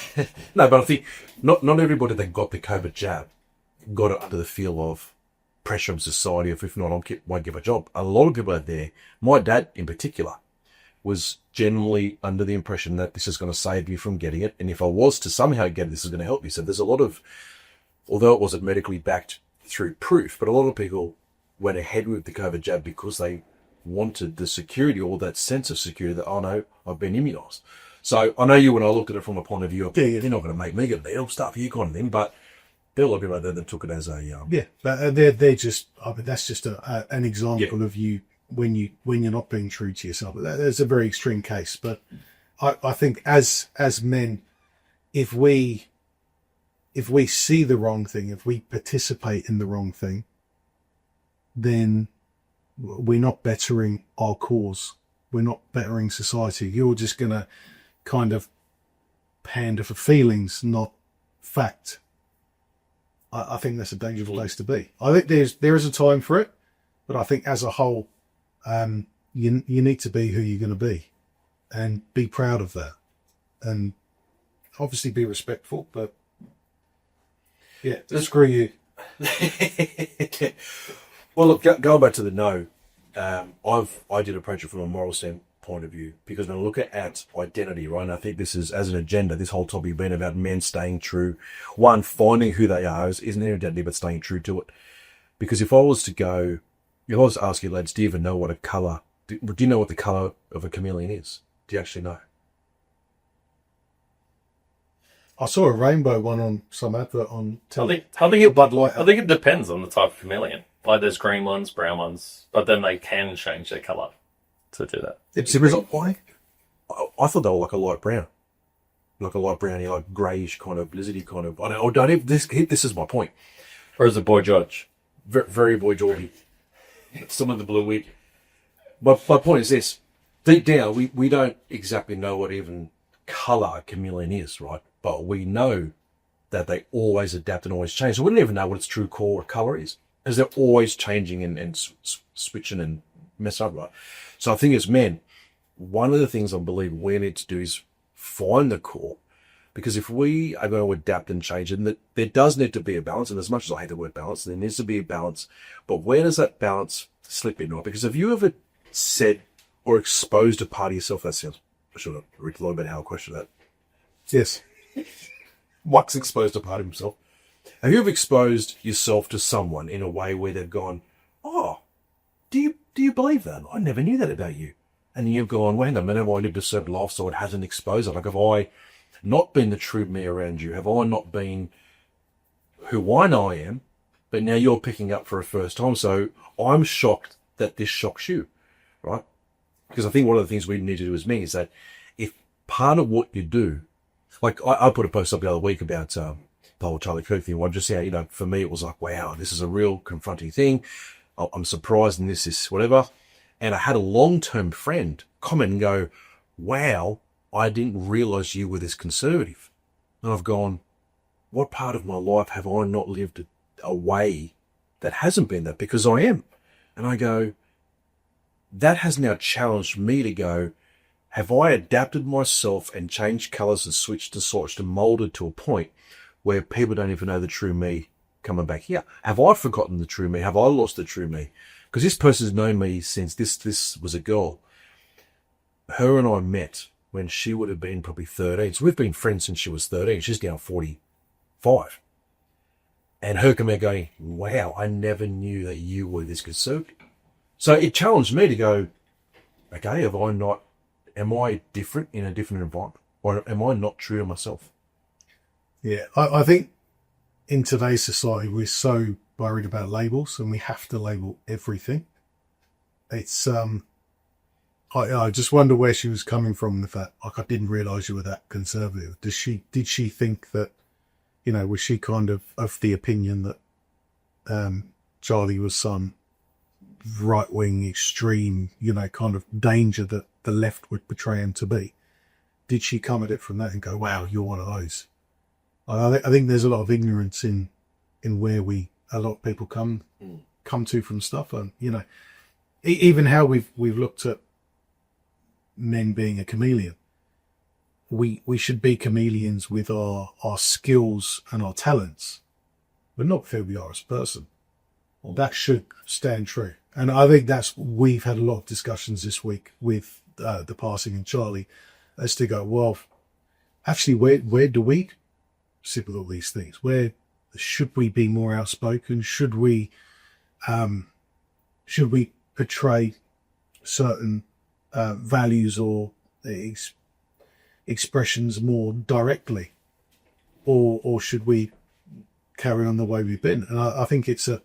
but I think not everybody that got the COVID jab got it under the feel of pressure from society of, if not, I won't get a job. A lot of people out there, my dad in particular, was generally under the impression that this is going to save you from getting it, and if I was to somehow get it, this is going to help me. So there's a lot of, although it wasn't medically backed through proof, but a lot of people went ahead with the COVID jab because they wanted the security or that sense of security that, oh no, I've been immunised. So I know you and I looked at it from a point of view of, they're not going to make me get it, they'll start for you kind of thing, but there are a lot of people out there that took it as a... Yeah, but they're just, that's just an example of you when you're not being true to yourself. That's a very extreme case, but I think as men, if we see the wrong thing, if we participate in the wrong thing, then we're not bettering our cause. We're not bettering society. You're just going to kind of pander for feelings, not fact. I think that's a dangerous place to be. I think there is a time for it, but I think as a whole, you need to be who you're going to be and be proud of that. And obviously be respectful, but yeah, screw you. Well, look, going back to the no, I did approach it from a moral standpoint of view, because when I look at identity, right, and I think this is, as an agenda, this whole topic being about men staying true, one, finding who they are isn't their identity, but staying true to it. Because if I was to ask you, lads, do you even know what do you know what the colour of a chameleon is? Do you actually know? I saw a rainbow one on some advert on I think it depends on the type of chameleon. Like, there's green ones, brown ones, but then they can change their colour to do that. Why? I thought they were like a light brown. Like a light browny, like greyish kind of, blizzardy kind of. This is my point. Or is it Boy George? Very Boy Georgie. Some of the blue wig. But my point is this. Deep down, we don't exactly know what even colour a chameleon is, right? But we know that they always adapt and always change. So we don't even know what its true core colour is, because they're always changing and switching and messing up, right? So I think as men, one of the things I believe we need to do is find the core, Because if we are going to adapt and change, and that there does need to be a balance, and as much as I hate the word balance, there needs to be a balance. But where does that balance slip in? Right? Because have you ever said or exposed a part of yourself? That sounds, I should have read a little bit how I question that. Yes. Mike's exposed a part of himself. Have you ever exposed yourself to someone in a way where they've gone, oh, do you believe that? I never knew that about you. And you've gone, well, hang on a minute, have I lived a certain lifestyle it hasn't exposed it? Like, have I not been the true me around you? Have I not been who I know I am? But now you're picking up for a first time. So I'm shocked that this shocks you, right? Because I think one of the things we need to do as me is that if part of what you do, like I put a post up the other week about the whole Charlie Kirk thing. Just how, for me, it was like, wow, this is a real confronting thing. I'm surprised in this, whatever. And I had a long-term friend comment and go, wow, I didn't realize you were this conservative. And I've gone, what part of my life have I not lived a way that hasn't been that? Because I am. And I go, that has now challenged me to go, have I adapted myself and changed colours and switched to sorts to moulded to a point where people don't even know the true me coming back here? Have I forgotten the true me? Have I lost the true me? Because this person's known me since this was a girl. Her and I met when she would have been probably 13. So we've been friends since she was 13. She's now 45. And her coming out going, wow, I never knew that you were this conservative. So it challenged me to go, okay, am I different in a different environment? Or am I not true to myself? Yeah, I think in today's society, we're so worried about labels and we have to label everything. It's, I just wonder where she was coming from with that. Like, I didn't realize you were that conservative. Did she think that, was she kind of the opinion that, Charlie was some right-wing extreme, kind of danger that the left would portray him to be? Did she come at it from that and go, wow, you're one of those? I think there's a lot of ignorance in where a lot of people come to from stuff. And, even how we've looked at men being a chameleon. We should be chameleons with our skills and our talents, but not who we are as a person. That should stand true. And I think we've had a lot of discussions this week with the passing of Charlie as to go, well, actually, where do we sit with all these things? Where should we be more outspoken? Should we portray certain values or expressions more directly, or should we carry on the way we've been? And I think it's an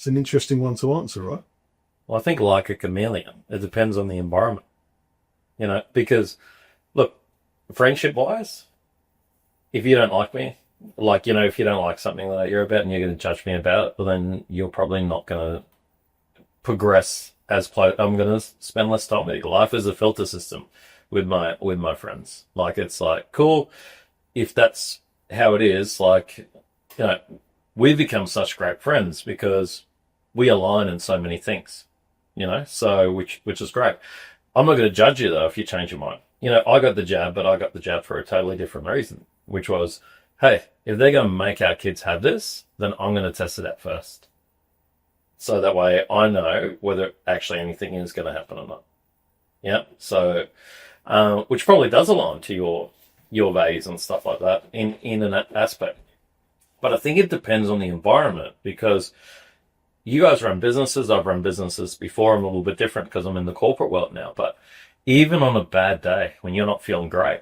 interesting one to answer, right? Well, I think like a chameleon, it depends on the environment, because look, friendship wise, if you don't like me, if you don't like something that you're about and you're going to judge me about it, well, then you're probably not going to progress as close. I'm going to spend less time with you. Life is a filter system with my friends. Like, it's like, cool. If that's how it is, we've become such great friends because we align in so many things, so which is great. I'm not going to judge you though if you change your mind. I got the jab, but I got the jab for a totally different reason, which was, hey, if they're going to make our kids have this, then I'm going to test it out first. So that way I know whether actually anything is going to happen or not. Yeah. So, which probably does align to your values and stuff like that in an aspect. But I think it depends on the environment, because you guys run businesses. I've run businesses before. I'm a little bit different because I'm in the corporate world now. But even on a bad day when you're not feeling great,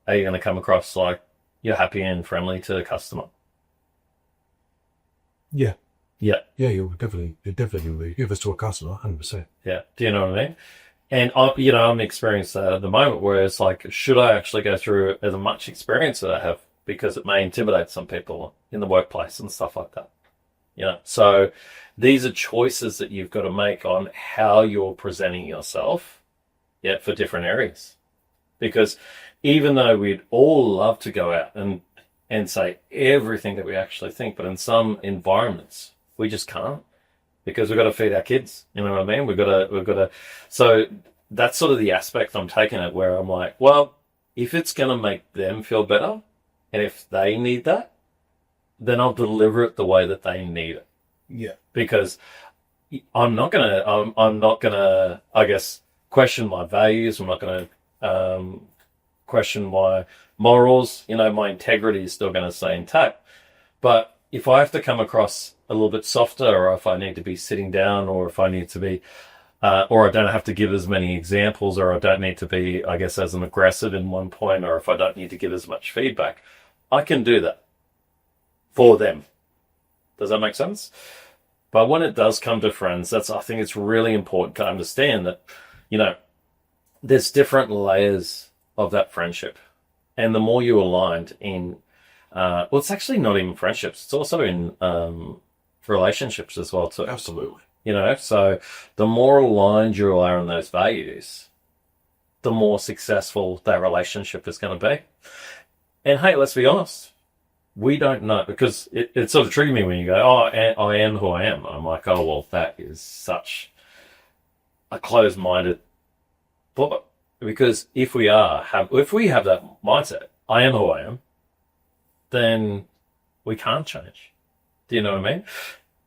are you going to come across like you're happy and friendly to the customer? Yeah. Yeah. Yeah, you definitely will be. Give us to a customer, 100%. Yeah. Do you know what I mean? And I'm experiencing that at the moment where it's like, should I actually go through as much experience that I have? Because it may intimidate some people in the workplace and stuff like that. So these are choices that you've got to make on how you're presenting yourself, for different areas. Because even though we'd all love to go out and say everything that we actually think, but in some environments, we just can't, because we've got to feed our kids. You know what I mean? We've got to, so that's sort of the aspect I'm taking it, where I'm like, well, if it's going to make them feel better, and if they need that, then I'll deliver it the way that they need it. Yeah. Because I'm not gonna, I guess, question my values. I'm not gonna question my morals. You know, my integrity is still going to stay intact. But if I have to come across a little bit softer, or if I need to be sitting down, or if I need to be, or I don't have to give as many examples, or I don't need to be, I guess, as an aggressive in one point, or if I don't need to give as much feedback, I can do that for them. Does that make sense? But when it does come to friends, I think it's really important to understand that, you know, there's different layers of that friendship. And the more you aligned in, well, it's actually not even friendships. It's also in relationships as well, too. Absolutely. You know, so the more aligned you are on those values, the more successful that relationship is going to be. And hey, let's be honest. We don't know, because it sort of triggered me when you go, oh, I am who I am. I'm like, oh, well, that is such a closed-minded thought. Because if we have that mindset, I am who I am, then we can't change. Do you know what I mean?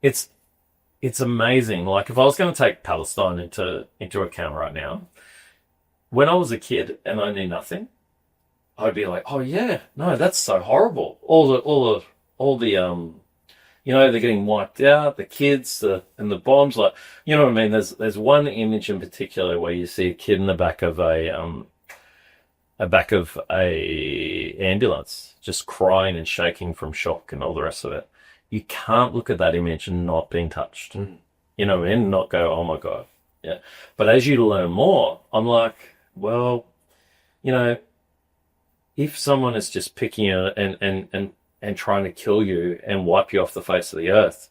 It's amazing. Like, if I was going to take Palestine into account right now, when I was a kid and I knew nothing, I'd be like, oh yeah, no, that's so horrible. All the you know, they're getting wiped out, the kids, and the bombs, like, you know what I mean? There's one image in particular where you see a kid in the back of a ambulance, just crying and shaking from shock and all the rest of it. You can't look at that image and not being touched. You know what I mean? Not go, oh my God. Yeah. But as you learn more, I'm like, well, you know, if someone is just picking you and trying to kill you and wipe you off the face of the earth,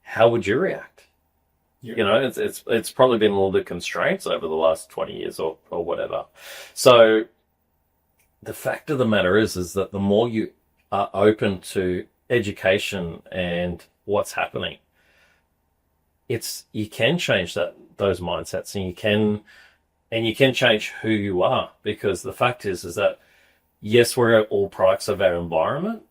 how would you react? Yeah. You know, it's probably been a little bit constraints over the last 20 years or whatever. So the fact of the matter is that the more you are open to education and what's happening, you can change those mindsets, and you can change who you are, because the fact is that yes, we're all products of our environment,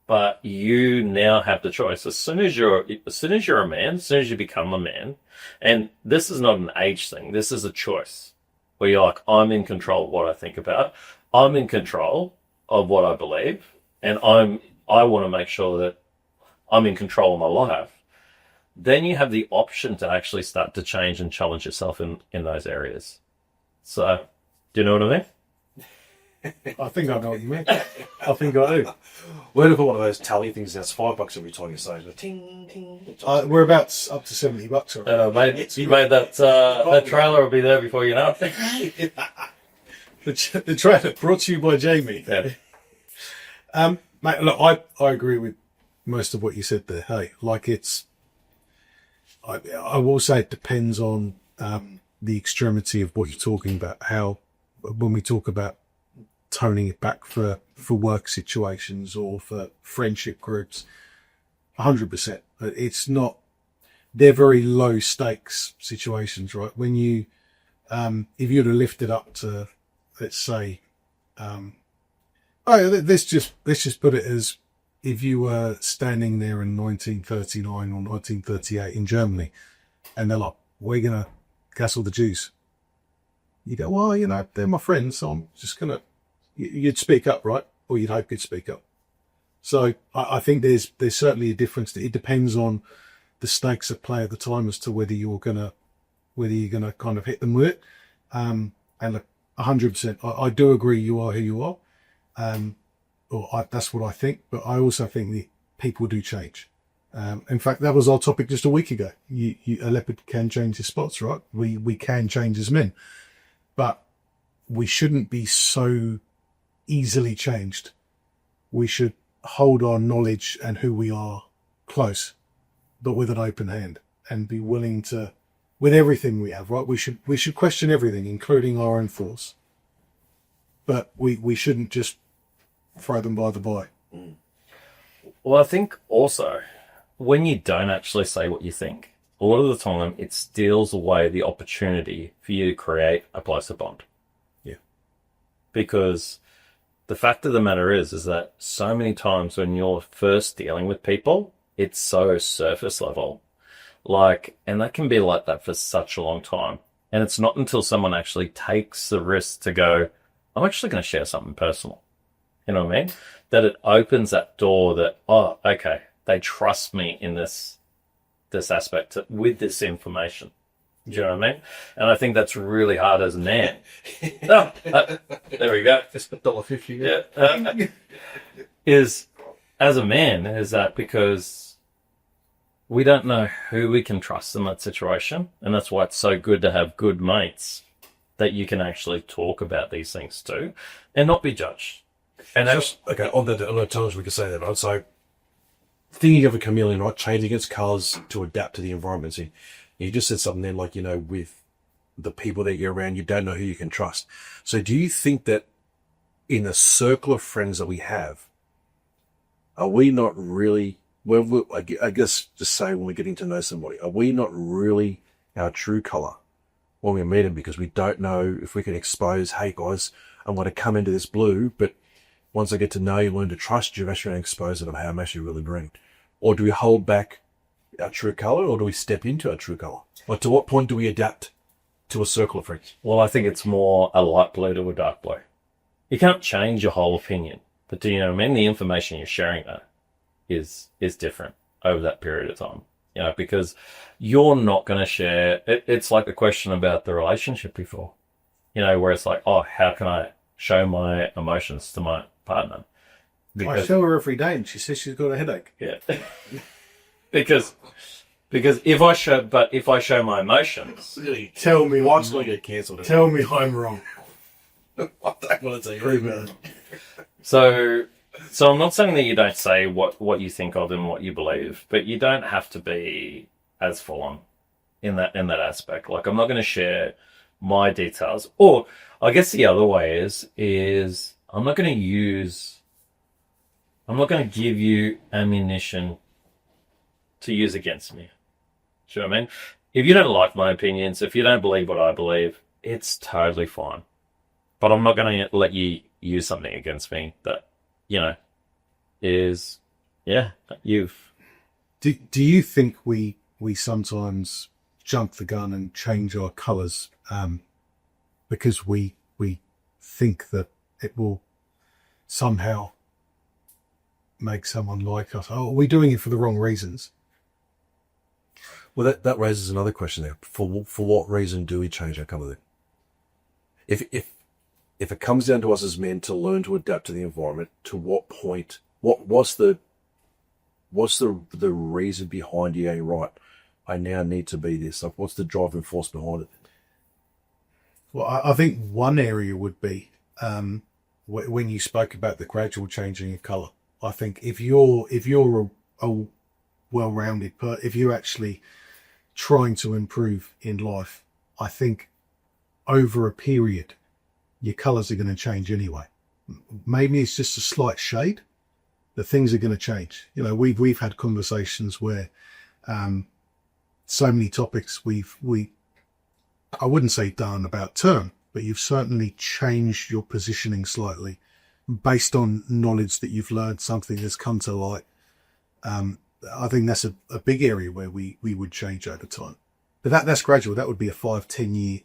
but you now have the choice. As soon as you're a man, as soon as you become a man, and this is not an age thing, this is a choice where you're like, I'm in control of what I think about, I'm in control of what I believe, and I want to make sure that I'm in control of my life. Then you have the option to actually start to change and challenge yourself in those areas. So, do you know what I mean? I think I know what you mean. I think I do. We're going to put one of those tally things that's $5 every time you say it. Ting, ting. We're about up to $70 already. You made that trailer will be there before you know it. The trailer brought to you by Jamie. Yeah. Mate, look, I agree with most of what you said there. Hey, like I will say it depends on the extremity of what you're talking about. How, when we talk about toning it back for work situations or for friendship groups, 100%. It's not, they're very low stakes situations, right? When you, if you'd have lifted up to, let's say, let's just put it as if you were standing there in 1939 or 1938 in Germany, and they're like, we're going to cancel the Jews. You go, well, you know, they're my friends, so I'm just going to, you'd speak up, right? Or you'd hope you'd speak up. So I think there's certainly a difference. It depends on the stakes at play at the time as to whether you're gonna kind of hit them with it. And look, 100%, I do agree. You are who you are. That's what I think. But I also think that people do change. In fact, that was our topic just a week ago. A leopard can change his spots, right? We can change as men, but we shouldn't be so easily changed. We should hold our knowledge and who we are close, but with an open hand, and be willing to, with everything we have, right? We should question everything, including our own thoughts, but we shouldn't just throw them by the by. Well, I think also when you don't actually say what you think, a lot of the time it steals away the opportunity for you to create a closer bond. Yeah. Because the fact of the matter is that so many times when you're first dealing with people, it's so surface level. And that can be like that for such a long time. And it's not until someone actually takes the risk to go, I'm actually going to share something personal. You know what I mean? That it opens that door that, oh, okay, they trust me in this aspect with this information. Do you know what I mean? And I think that's really hard as a man. There we go. It's $1.50. Yeah. As a man, is that because we don't know who we can trust in that situation. And that's why it's so good to have good mates that you can actually talk about these things to and not be judged. And that's, okay, on the times we can say that, right? So, thinking of a chameleon, right? Changing its colours to adapt to the environment. See, you just said something there like, with the people that you're around, you don't know who you can trust. So do you think that in the circle of friends that we have, are we not really, well, I guess just say when we're getting to know somebody, are we not really our true colour when we meet them because we don't know if we can expose, hey guys, I'm going to come into this blue, but once I get to know you, learn to trust you, I'm actually going to expose it of how I'm actually really green? Or do we hold back our true colour, or do we step into our true colour? Or to what point do we adapt to a circle of friends? Well, I think it's more a light blue to a dark blue. You can't change your whole opinion, but do you know what I mean? The information you're sharing there is different over that period of time. Because you're not going to share. It's like the question about the relationship before, where it's like, oh, how can I show my emotions to my partner? I show her every day and she says she's got a headache. Yeah. because if I show my emotions, Tell me What's going to get cancelled? Tell me I'm wrong. I don't want to tell you. So I'm not saying that you don't say what you think of and what you believe, but you don't have to be as full on in that aspect. Like, I'm not going to share my details, or I guess the other way is I'm not going to give you ammunition to use against me. Do you know what I mean? If you don't like my opinions, if you don't believe what I believe, it's totally fine. But I'm not going to let you use something against me that, is, you've... Do you think we sometimes jump the gun and change our colours because we think that it will somehow make someone like us? Oh, are we doing it for the wrong reasons? Well, that raises another question there. For what reason do we change our colour then? If it comes down to us as men to learn to adapt to the environment, to what point? What's the reason behind you going, right, I now need to be this? Like, what's the driving force behind it? Well, I think one area would be when you spoke about the gradual changing of colour. I think if you're a well-rounded person, if you're actually trying to improve in life, I think over a period, your colours are going to change anyway. Maybe it's just a slight shade. The things are going to change. We've had conversations where so many topics I wouldn't say done about turn, but you've certainly changed your positioning slightly based on knowledge that you've learned, something that's come to light. I think that's a big area where we would change over time. But that's gradual. That would be a 5-10 year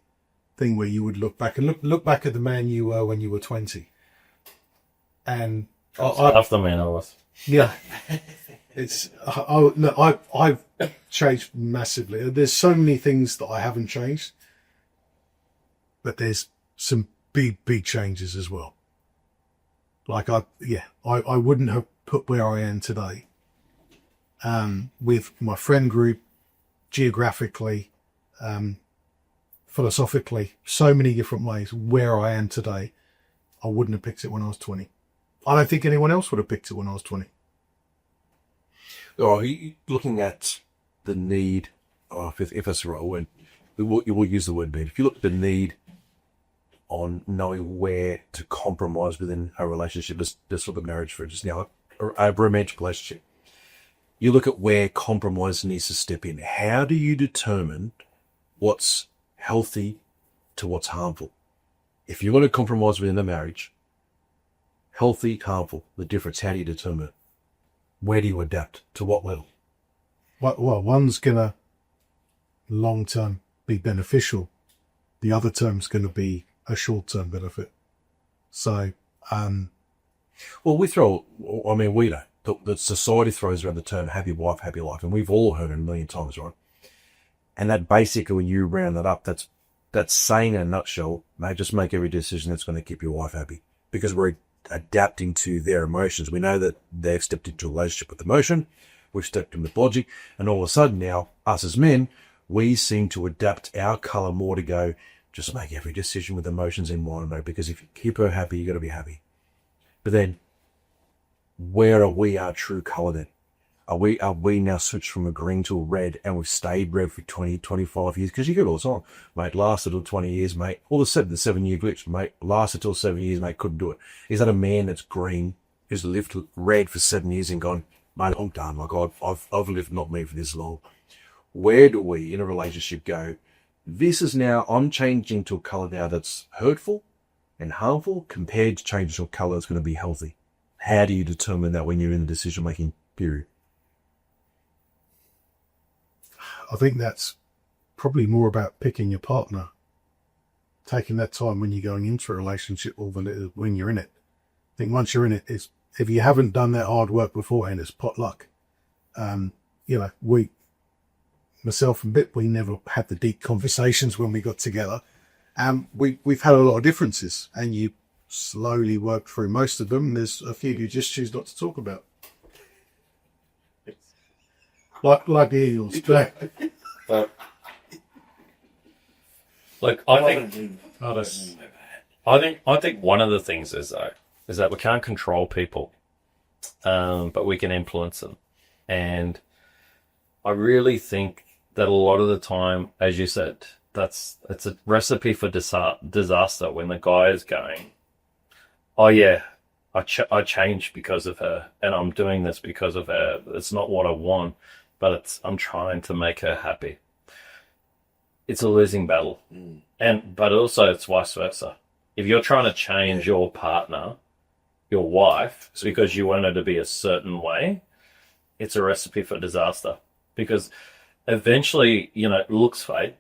thing where you would look back and look back at the man you were when you were 20. And That's the man I was. Yeah. I've changed massively. There's so many things that I haven't changed, but there's some big changes as well. Like I wouldn't have put where I am today, with my friend group, geographically, philosophically, so many different ways. Where I am today, I wouldn't have picked it when I was 20. I don't think anyone else would have picked it when I was 20. Oh, looking at the need, if that's the right word, we'll use the word need. If you look at the need on knowing where to compromise within a relationship, let's look at marriage for just now, a romantic relationship. You look at where compromise needs to step in. How do you determine what's healthy to what's harmful? If you're going to compromise within a marriage, Healthy, harmful, the difference. How do you determine it? Where do you adapt? To what level? Well, one's going to long-term be beneficial. The other term's going to be a short-term benefit. So, Well, we know the society throws around the term happy wife, happy life, and we've all heard it a million times, right? And that basically, when you round that up, that's saying in a nutshell, mate, just make every decision that's going to keep your wife happy, because we're adapting to their emotions. We know that they've stepped into a relationship with emotion, we've stepped in with logic, and all of a sudden now, us as men, we seem to adapt our colour more to go, just make every decision with emotions in mind, mate, because if you keep her happy, you got to be happy. But then, where are we our true colour then? Are we now switched from a green to a red, and we've stayed red for 20, 25 years? Because you get it all the time, mate, lasted till 20 years, mate. All of a sudden, the 7-year glitch, mate, lasted till 7 years, mate, couldn't do it. Is that a man that's green, who's lived red for 7 years and gone, mate, I'm done, like, I've lived not me for this long. Where do we, in a relationship, go, this is now, I'm changing to a colour now that's hurtful and harmful, compared to changing to a colour that's going to be healthy? How do you determine that when you're in the decision-making period? I think that's probably more about picking your partner, taking that time when you're going into a relationship more than it is when you're in it. I think once you're in it, if you haven't done that hard work beforehand, it's potluck. Myself and Bit, we never had the deep conversations when we got together. We've had a lot of differences, and you slowly work through most of them. There's a few you just choose not to talk about. Like the Eagles. Look, I think one of the things is that we can't control people, but we can influence them. And I really think that a lot of the time, as you said, it's a recipe for disaster when the guy is going, oh yeah, I changed because of her, and I'm doing this because of her. It's not what I want, but I'm trying to make her happy. It's a losing battle. But also it's vice versa. If you're trying to change your partner, your wife, because you want her to be a certain way, it's a recipe for disaster. Because eventually, looks fade.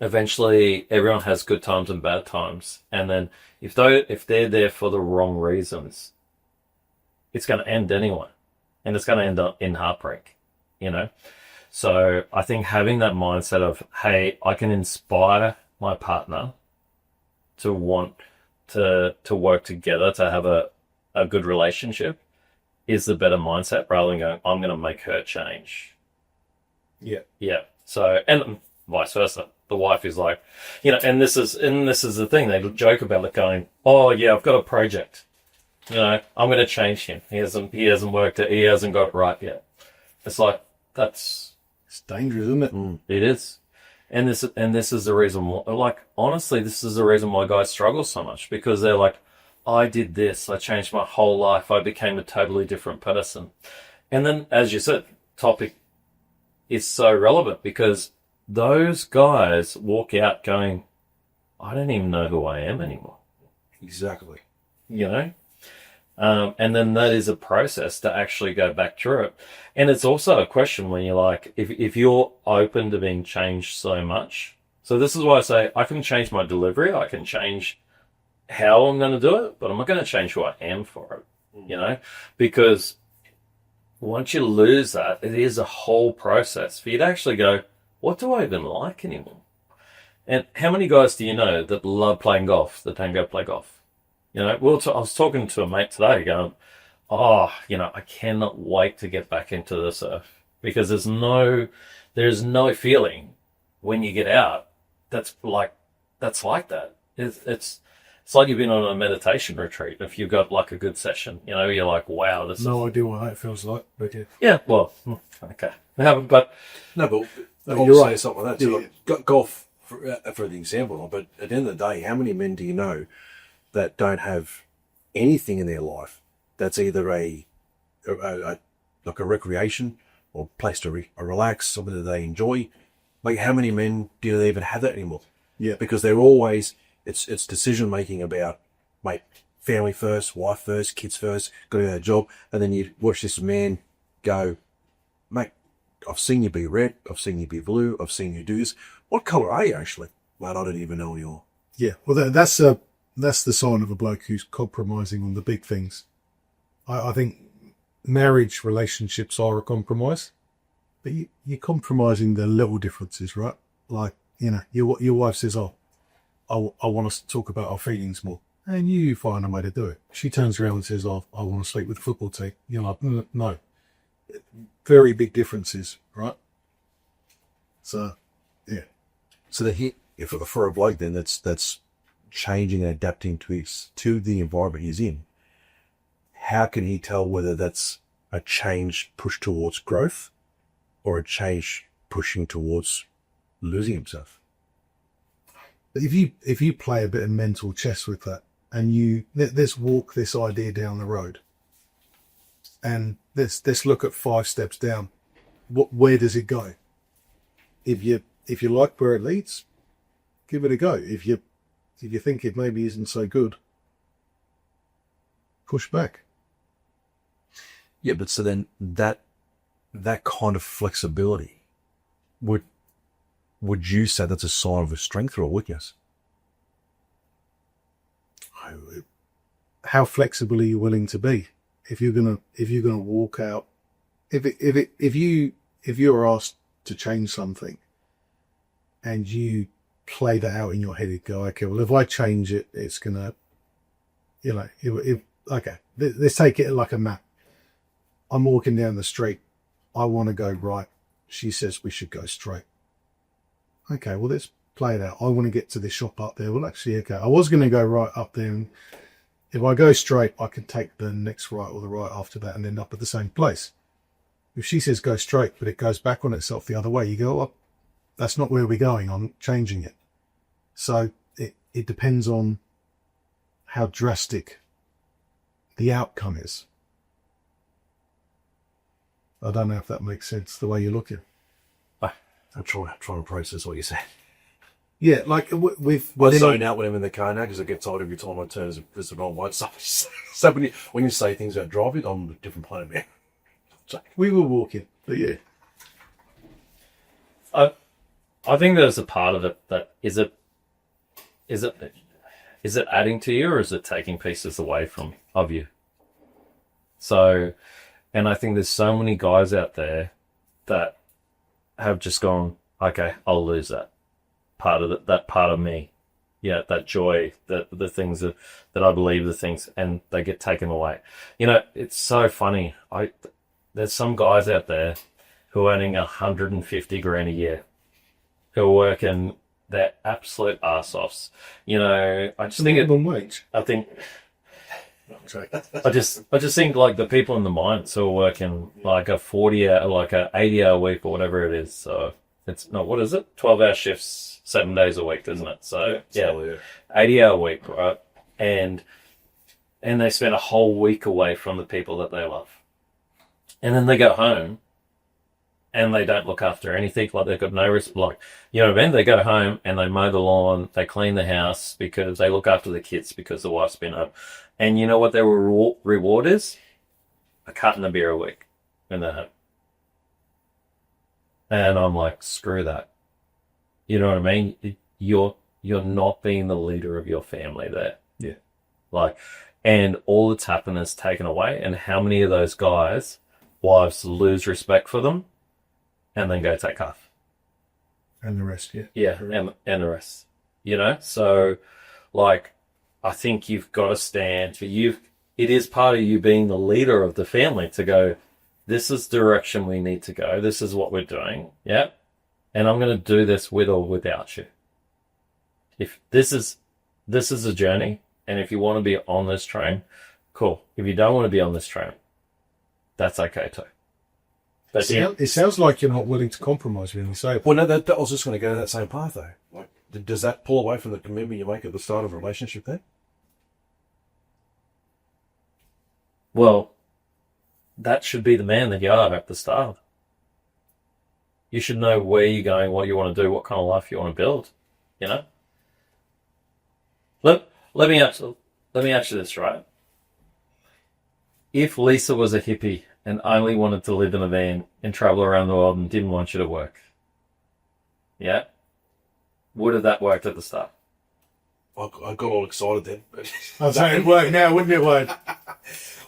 Eventually, everyone has good times and bad times. And then if they're there for the wrong reasons, it's going to end anyway. And it's going to end up in heartbreak, So I think having that mindset of, hey, I can inspire my partner to want to work together, to have a good relationship, is the better mindset, rather than going, I'm going to make her change. Yeah. So, and vice versa. The wife is like, and this is the thing. They joke about it, going, oh yeah, I've got a project. I'm going to change him. He hasn't worked it. He hasn't got it right yet. It's like, it's dangerous, isn't it? It is. And this is the reason why, like, honestly, this is the reason why guys struggle so much, because they're like, I did this. I changed my whole life. I became a totally different person. And then, as you said, topic is so relevant, because those guys walk out going, I don't even know who I am anymore. Exactly. And then that is a process to actually go back through it. And it's also a question when you're like, if you're open to being changed so much. So this is why I say I can change my delivery. I can change how I'm going to do it, but I'm not going to change who I am for it, because once you lose that, it is a whole process for you to actually go, what do I even like anymore? And how many guys do you know that love playing golf, that don't go play golf? I was talking to a mate today going, I cannot wait to get back into the surf, because there's no feeling when you get out that's like that. It's like you've been on a meditation retreat. If you've got like a good session, you're like, wow, this no idea what that feels like, but yeah. Yeah, well, okay. You're right, something like that. Yeah. Like, golf, for the example, but at the end of the day, how many men do you know that don't have anything in their life that's either a recreation or place to relax, something that they enjoy? Like, how many men do they even have that anymore? Yeah. Because they're always, it's decision making about, mate, family first, wife first, kids first, got to get a job, and then you watch this man go, mate, I've seen you be red, I've seen you be blue, I've seen you do this. What colour are you actually? Mate, I don't even know you're. Yeah, well, that's the sign of a bloke who's compromising on the big things. I think marriage relationships are a compromise, but you're compromising the little differences, right? Like, you know, your wife says, oh, I want us to talk about our feelings more. And you find a way to do it. She turns around and says, oh, I want to sleep with the football team. You're like, no. Very big differences, right? So, yeah. So for a bloke then, that's changing and adapting to the environment he's in. How can he tell whether that's a change push towards growth or a change pushing towards losing himself? If you play a bit of mental chess with that, and let's walk this idea down the road, and let's look at 5 steps down. Where does it go? If you like where it leads, give it a go. If you think it maybe isn't so good, push back. Yeah, but so then that kind of flexibility, would you say that's a sign of a strength or a weakness? How flexible are you willing to be? If you're gonna walk out, if you're asked to change something, and you play that out in your head, you go, okay, well, if I change it, it's gonna, you know, okay, let's take it like a map. I'm walking down the street. I want to go right. She says we should go straight. Okay, well, let's play it out. I want to get to this shop up there. Well, actually, okay, I was going to go right up there. And if I go straight, I can take the next right or the right after that and end up at the same place. If she says go straight, but it goes back on itself the other way, you go, oh, that's not where we're going. I'm changing it. So it depends on how drastic the outcome is. I don't know if that makes sense, the way you're looking. I'm trying to process what you said. Yeah, like with... Well, zone out when I'm in the car now because I get told every time I turn it's the wrong way. So when you say things about driving, I'm a different planet, man. So, we were walking, but yeah. I think there's a part of it that is it adding to you or is it taking pieces away of you? So, and I think there's so many guys out there that have just gone, okay, I'll lose that part of me. Yeah, that joy, the things that I believe, the things, and they get taken away. You know, it's so funny. There's some guys out there who are earning 150 grand a year, who are working their absolute arse offs. You know, I just think minimum wage. I just think like the people in the mines who are working like a 40-hour, like a 80-hour week or whatever it is. So it's not, what is it? 12-hour shifts, 7 days a week, isn't it? So yeah, 80-hour week, right? And they spend a whole week away from the people that they love. And then they go home and they don't look after anything. Like they've got no risk. Like, you know what I mean? They go home and they mow the lawn, they clean the house because they look after the kids because the wife's been up. And you know what their reward is? A carton of beer a week when they're home. And I'm like, screw that. You know what I mean? You're not being the leader of your family there. Yeah. Like, and all that's happened is taken away. And how many of those guys, wives lose respect for them and then go take off? And the rest, yeah. Yeah, and the rest. You know? So, like, I think you've got to stand for you. It is part of you being the leader of the family to go, this is the direction we need to go. This is what we're doing. Yeah. And I'm going to do this with or without you. If this is a journey, and if you want to be on this train, cool. If you don't want to be on this train, that's okay too. But it sounds like you're not willing to compromise when you say it. Well, no, that I was just going to go that same path though. Like, does that pull away from the commitment you make at the start of a relationship then? Well, that should be the man that you are at the start. You should know where you're going, what you want to do, what kind of life you want to build, you know? Let me ask, let me ask you this, right? If Lisa was a hippie and only wanted to live in a van and travel around the world and didn't want you to work, yeah, would have that worked at the start? I got all excited then. I'd say it worked now, wouldn't it work?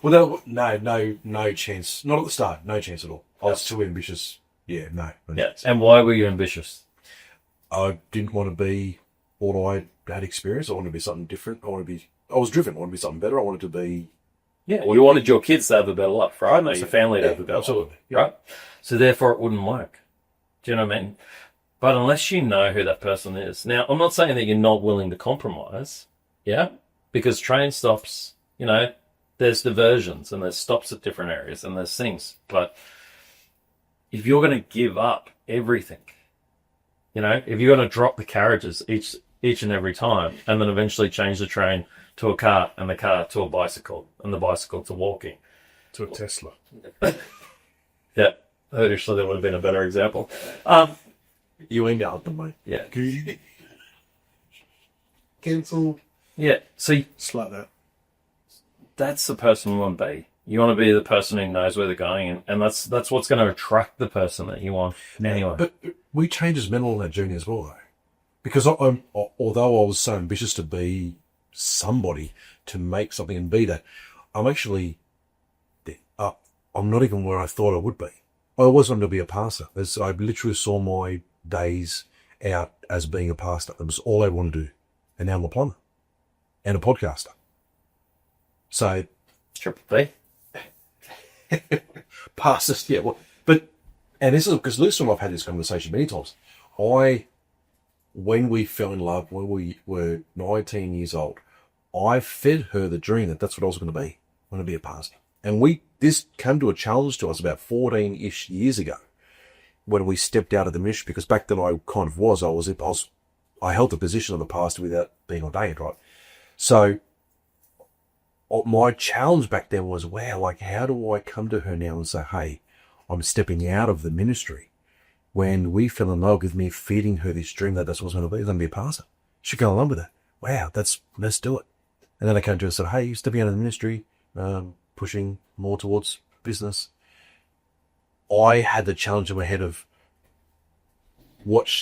Well, no chance. Not at the start. No chance at all. I was too ambitious. Yeah, no. Yeah. And why were you ambitious? I didn't want to be what I had experienced. I wanted to be something different. I was driven. I wanted to be something better. I wanted to be... Yeah, well, you wanted your kids to have a better life, right? No, your family to have a better absolutely. life, right? So therefore it wouldn't work. Do you know what I mean? But unless you know who that person is. Now, I'm not saying that you're not willing to compromise, yeah? Because train stops, you know, there's diversions and there's stops at different areas and there's things. But if you're going to give up everything, you know, if you're going to drop the carriages each and every time and then eventually change the train to a car and the car to a bicycle and the bicycle to walking. To a Tesla. Yeah, actually that would have been a better example. You emailed them, mate. Yeah. Cancel. Yeah, see, Just like that. that's the person you want to be. You want to be the person who knows where they're going, and that's what's going to attract the person that you want anyway. But we changed as men on that journey as well, though. Because although I was so ambitious to be somebody, to make something and be that, I'm actually... I'm not even where I thought I would be. I always wanted to be a pastor. I literally saw my days out as being a pastor. That was all I wanted to do. And now I'm a plumber. And a podcaster. So... Triple P. Pastors, yeah. Well, and this is because Lucy and I've had this conversation many times. When we fell in love, when we were 19 years old, I fed her the dream that that's what I was going to be. I'm going to be a pastor. And this came to a challenge to us about 14-ish years ago when we stepped out of the ministry, because back then I kind of I held the position of a pastor without being ordained, right? So my challenge back then was, wow, like, how do I come to her now and say, hey, I'm stepping out of the ministry, when we fell in love with me feeding her this dream that that's what I was going to be, going to be a pastor. She fell in love with it. Wow, let's do it. And then I came to her and said, hey, you're stepping out of the ministry, pushing more towards business. I had the challenge in my head of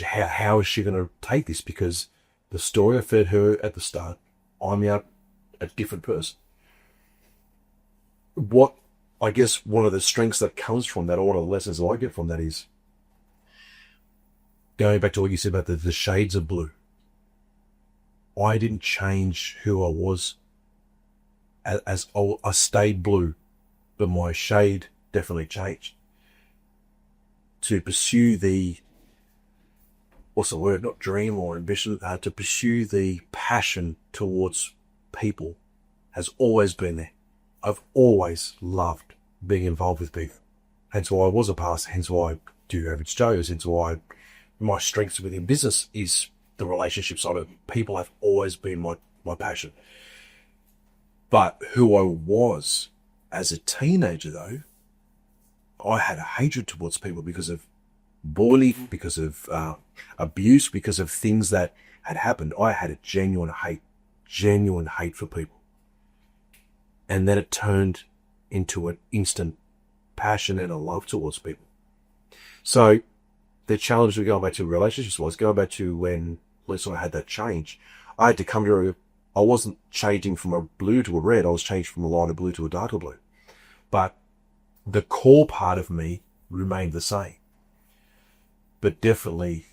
how is she going to take this? Because the story I fed her at the start, I'm out a different person. What I guess one of the strengths that comes from that, or one of the lessons that I get from that, is going back to what you said about the shades of blue. I didn't change who I was as I stayed blue, but my shade definitely changed. To pursue what's the word, not dream or ambition, to pursue the passion towards people has always been there. I've always loved being involved with people. Hence why I was a pastor, hence why I do AverageJoes, hence why my strengths within business is the relationship side of it. People have always been my passion. But who I was as a teenager, though, I had a hatred towards people because of bullying, because of abuse, because of things that had happened. I had a genuine hate for people. And then it turned into an instant passion and a love towards people. So the challenge of going back to relationships was going back to when Lisa and I had that change. I had to come to I wasn't changing from a blue to a red. I was changing from a lighter blue to a darker blue. But the core part of me remained the same. But definitely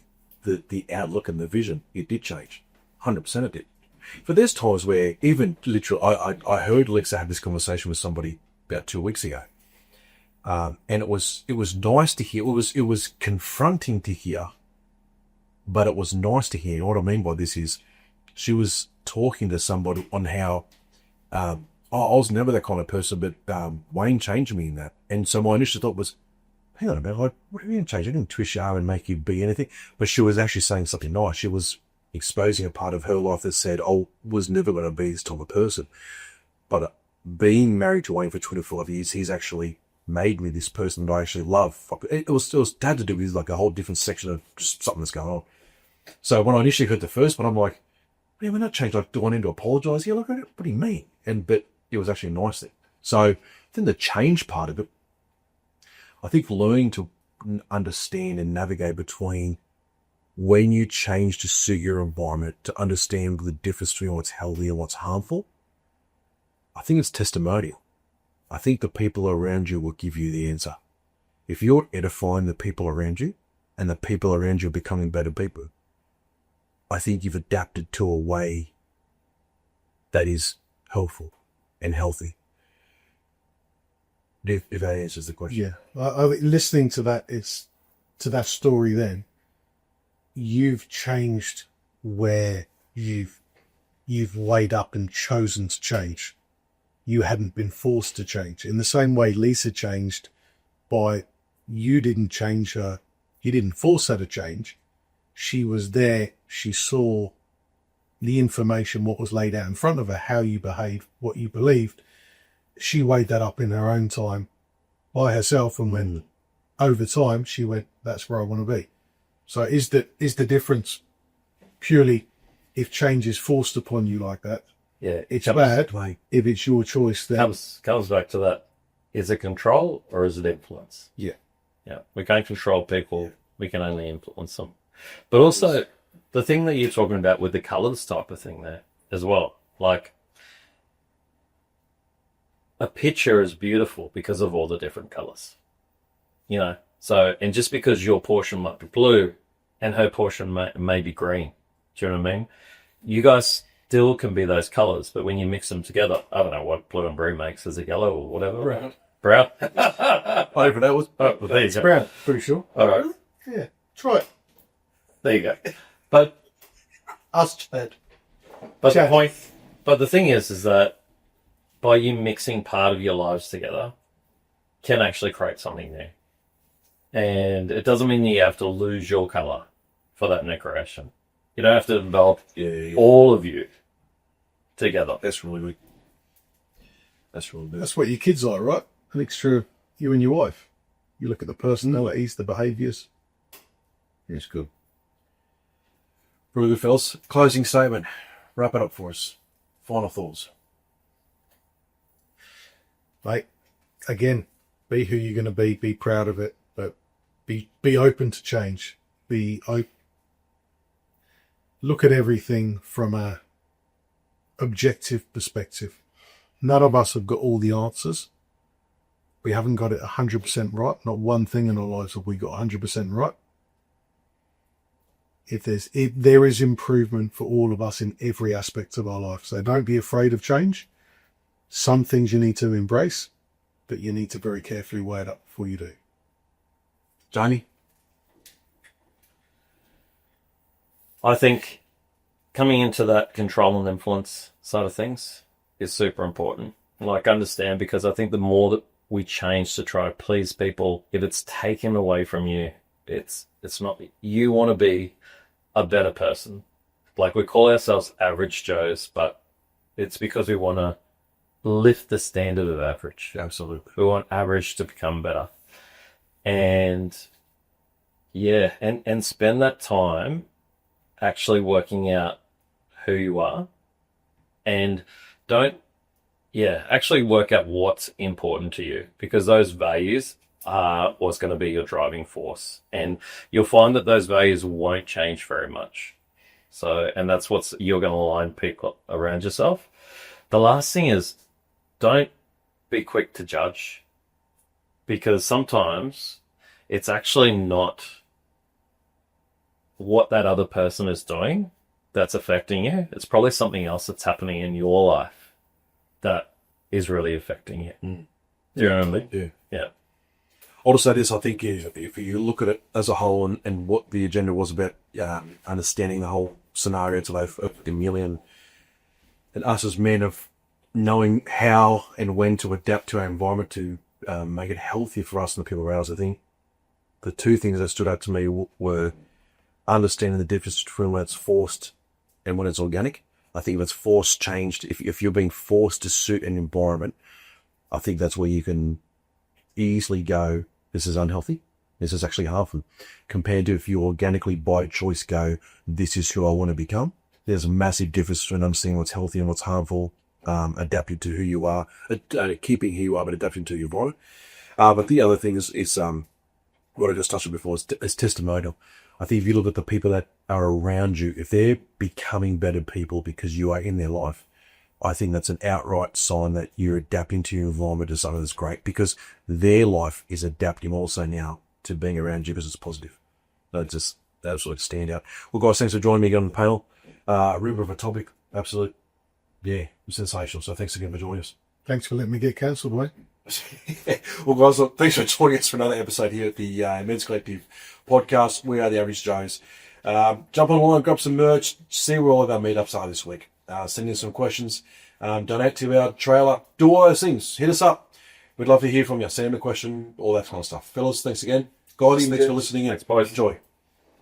the outlook and the vision, it did change. 100% it did. But there's times where even literally, I heard Lisa have this conversation with somebody about 2 weeks ago. And it was nice to hear. It was confronting to hear, but it was nice to hear. And what I mean by this is she was talking to somebody on how, I was never that kind of person, but Wayne changed me in that. And so my initial thought was, hang on a minute, what do you mean change? I didn't twist your arm and make you be anything. But she was actually saying something nice. She was exposing a part of her life that said, I was never going to be this type of person. But being married to Wayne for 25 years, he's actually made me this person that I actually love. It had to do with like a whole different section of just something that's going on. So when I initially heard the first one, I'm like, yeah, when that changed, I went in to apologise. Yeah, look, what do you mean? But it was actually a nice thing. So I think the change part of it, I think learning to understand and navigate between when you change to suit your environment, to understand the difference between what's healthy and what's harmful, I think it's testimonial. I think the people around you will give you the answer. If you're edifying the people around you and the people around you are becoming better people, I think you've adapted to a way that is helpful and healthy. If that answers the question. Yeah. Listening to that story then, you've changed where you've weighed up and chosen to change. You hadn't been forced to change. In the same way Lisa changed by, you didn't change her, you didn't force her to change. She was there, she saw the information, what was laid out in front of her, how you behaved, what you believed. She weighed that up in her own time by herself, and when over time she went, that's where I want to be. So is the difference purely if change is forced upon you like that? Yeah, It's bad. If it's your choice, then comes back to that. Is it control or is it influence? yeah. Yeah, we can't control people. We can only influence them. But also, the thing that you're talking about with the colours type of thing there as well. Like, a picture is beautiful because of all the different colours. You know? So, and just because your portion might be blue and her portion may be green. Do you know what I mean? You guys still can be those colours, but when you mix them together, I don't know what blue and blue makes. Is it yellow or whatever? Brown? Over that was. Oh, well, there you go. Brown, pretty sure. All right. Yeah. Try it. There you go. But Us, Chad. But Chad. the thing is that by you mixing part of your lives together can actually create something new. And it doesn't mean you have to lose your colour for that new creation. You don't have to develop all of you together. That's really good. That's really good. That's what your kids are, right? A mixture of you and your wife. You look at the personalities, the behaviours. It's good. Really good, fellas. Closing statement. Wrap it up for us. Final thoughts. Mate, again, be who you're going to be proud of it, but be open to change. Look at everything from a objective perspective. None of us have got all the answers. We haven't got it 100% right. Not one thing in our lives have we got 100% right. If there is improvement for all of us in every aspect of our life. So don't be afraid of change. Some things you need to embrace, but you need to very carefully weigh it up before you do. Jamie? I think coming into that control and influence side of things is super important. Like, understand, because I think the more that we change to try to please people, if it's taken away from you, it's not, you want to be a better person. Like, we call ourselves Average Joes, but it's because we want to lift the standard of average. Absolutely. We want average to become better. And yeah, and spend that time actually working out who you are, and actually work out what's important to you, because those values are what's going to be your driving force, and you'll find that those values won't change very much. So, and that's you're going to align people around yourself. The last thing is, don't be quick to judge, because sometimes it's actually not what that other person is doing that's affecting you. It's probably something else that's happening in your life that is really affecting you. Do you know what I mean? Yeah. I'll just say this, I think if you look at it as a whole and what the agenda was about, understanding the whole scenario today of Chameleon and us as men, of knowing how and when to adapt to our environment to make it healthier for us and the people around us, I think the two things that stood out to me were understanding the difference between when it's forced and when it's organic. I think if it's forced, changed, if you're being forced to suit an environment, I think that's where you can easily go, this is unhealthy, this is actually harmful, compared to if you organically by choice go, this is who I want to become, there's a massive difference between understanding what's healthy and what's harmful, adapting to who you are, keeping who you are, but adapting to your environment. But the other thing is what I just touched on before is testimonial. I think if you look at the people that are around you, if they're becoming better people because you are in their life, I think that's an outright sign that you're adapting to your environment to something that's great, because their life is adapting also now to being around you because it's positive. That's just absolute standout. Well, guys, thanks for joining me again on the panel. River of a topic, absolute, sensational. So thanks again for joining us. Thanks for letting me get cancelled, Wayne. Well, guys, look, thanks for joining us for another episode here at the Men's Collective podcast. We are the Average Joes. Jump online, grab some merch, see where all of our meetups are this week. Send in some questions, donate to our trailer, do all those things. Hit us up. We'd love to hear from you. Send in a question, all that kind of stuff. Fellas, thanks again. Guys, thanks for listening in. Thanks, boys. Enjoy.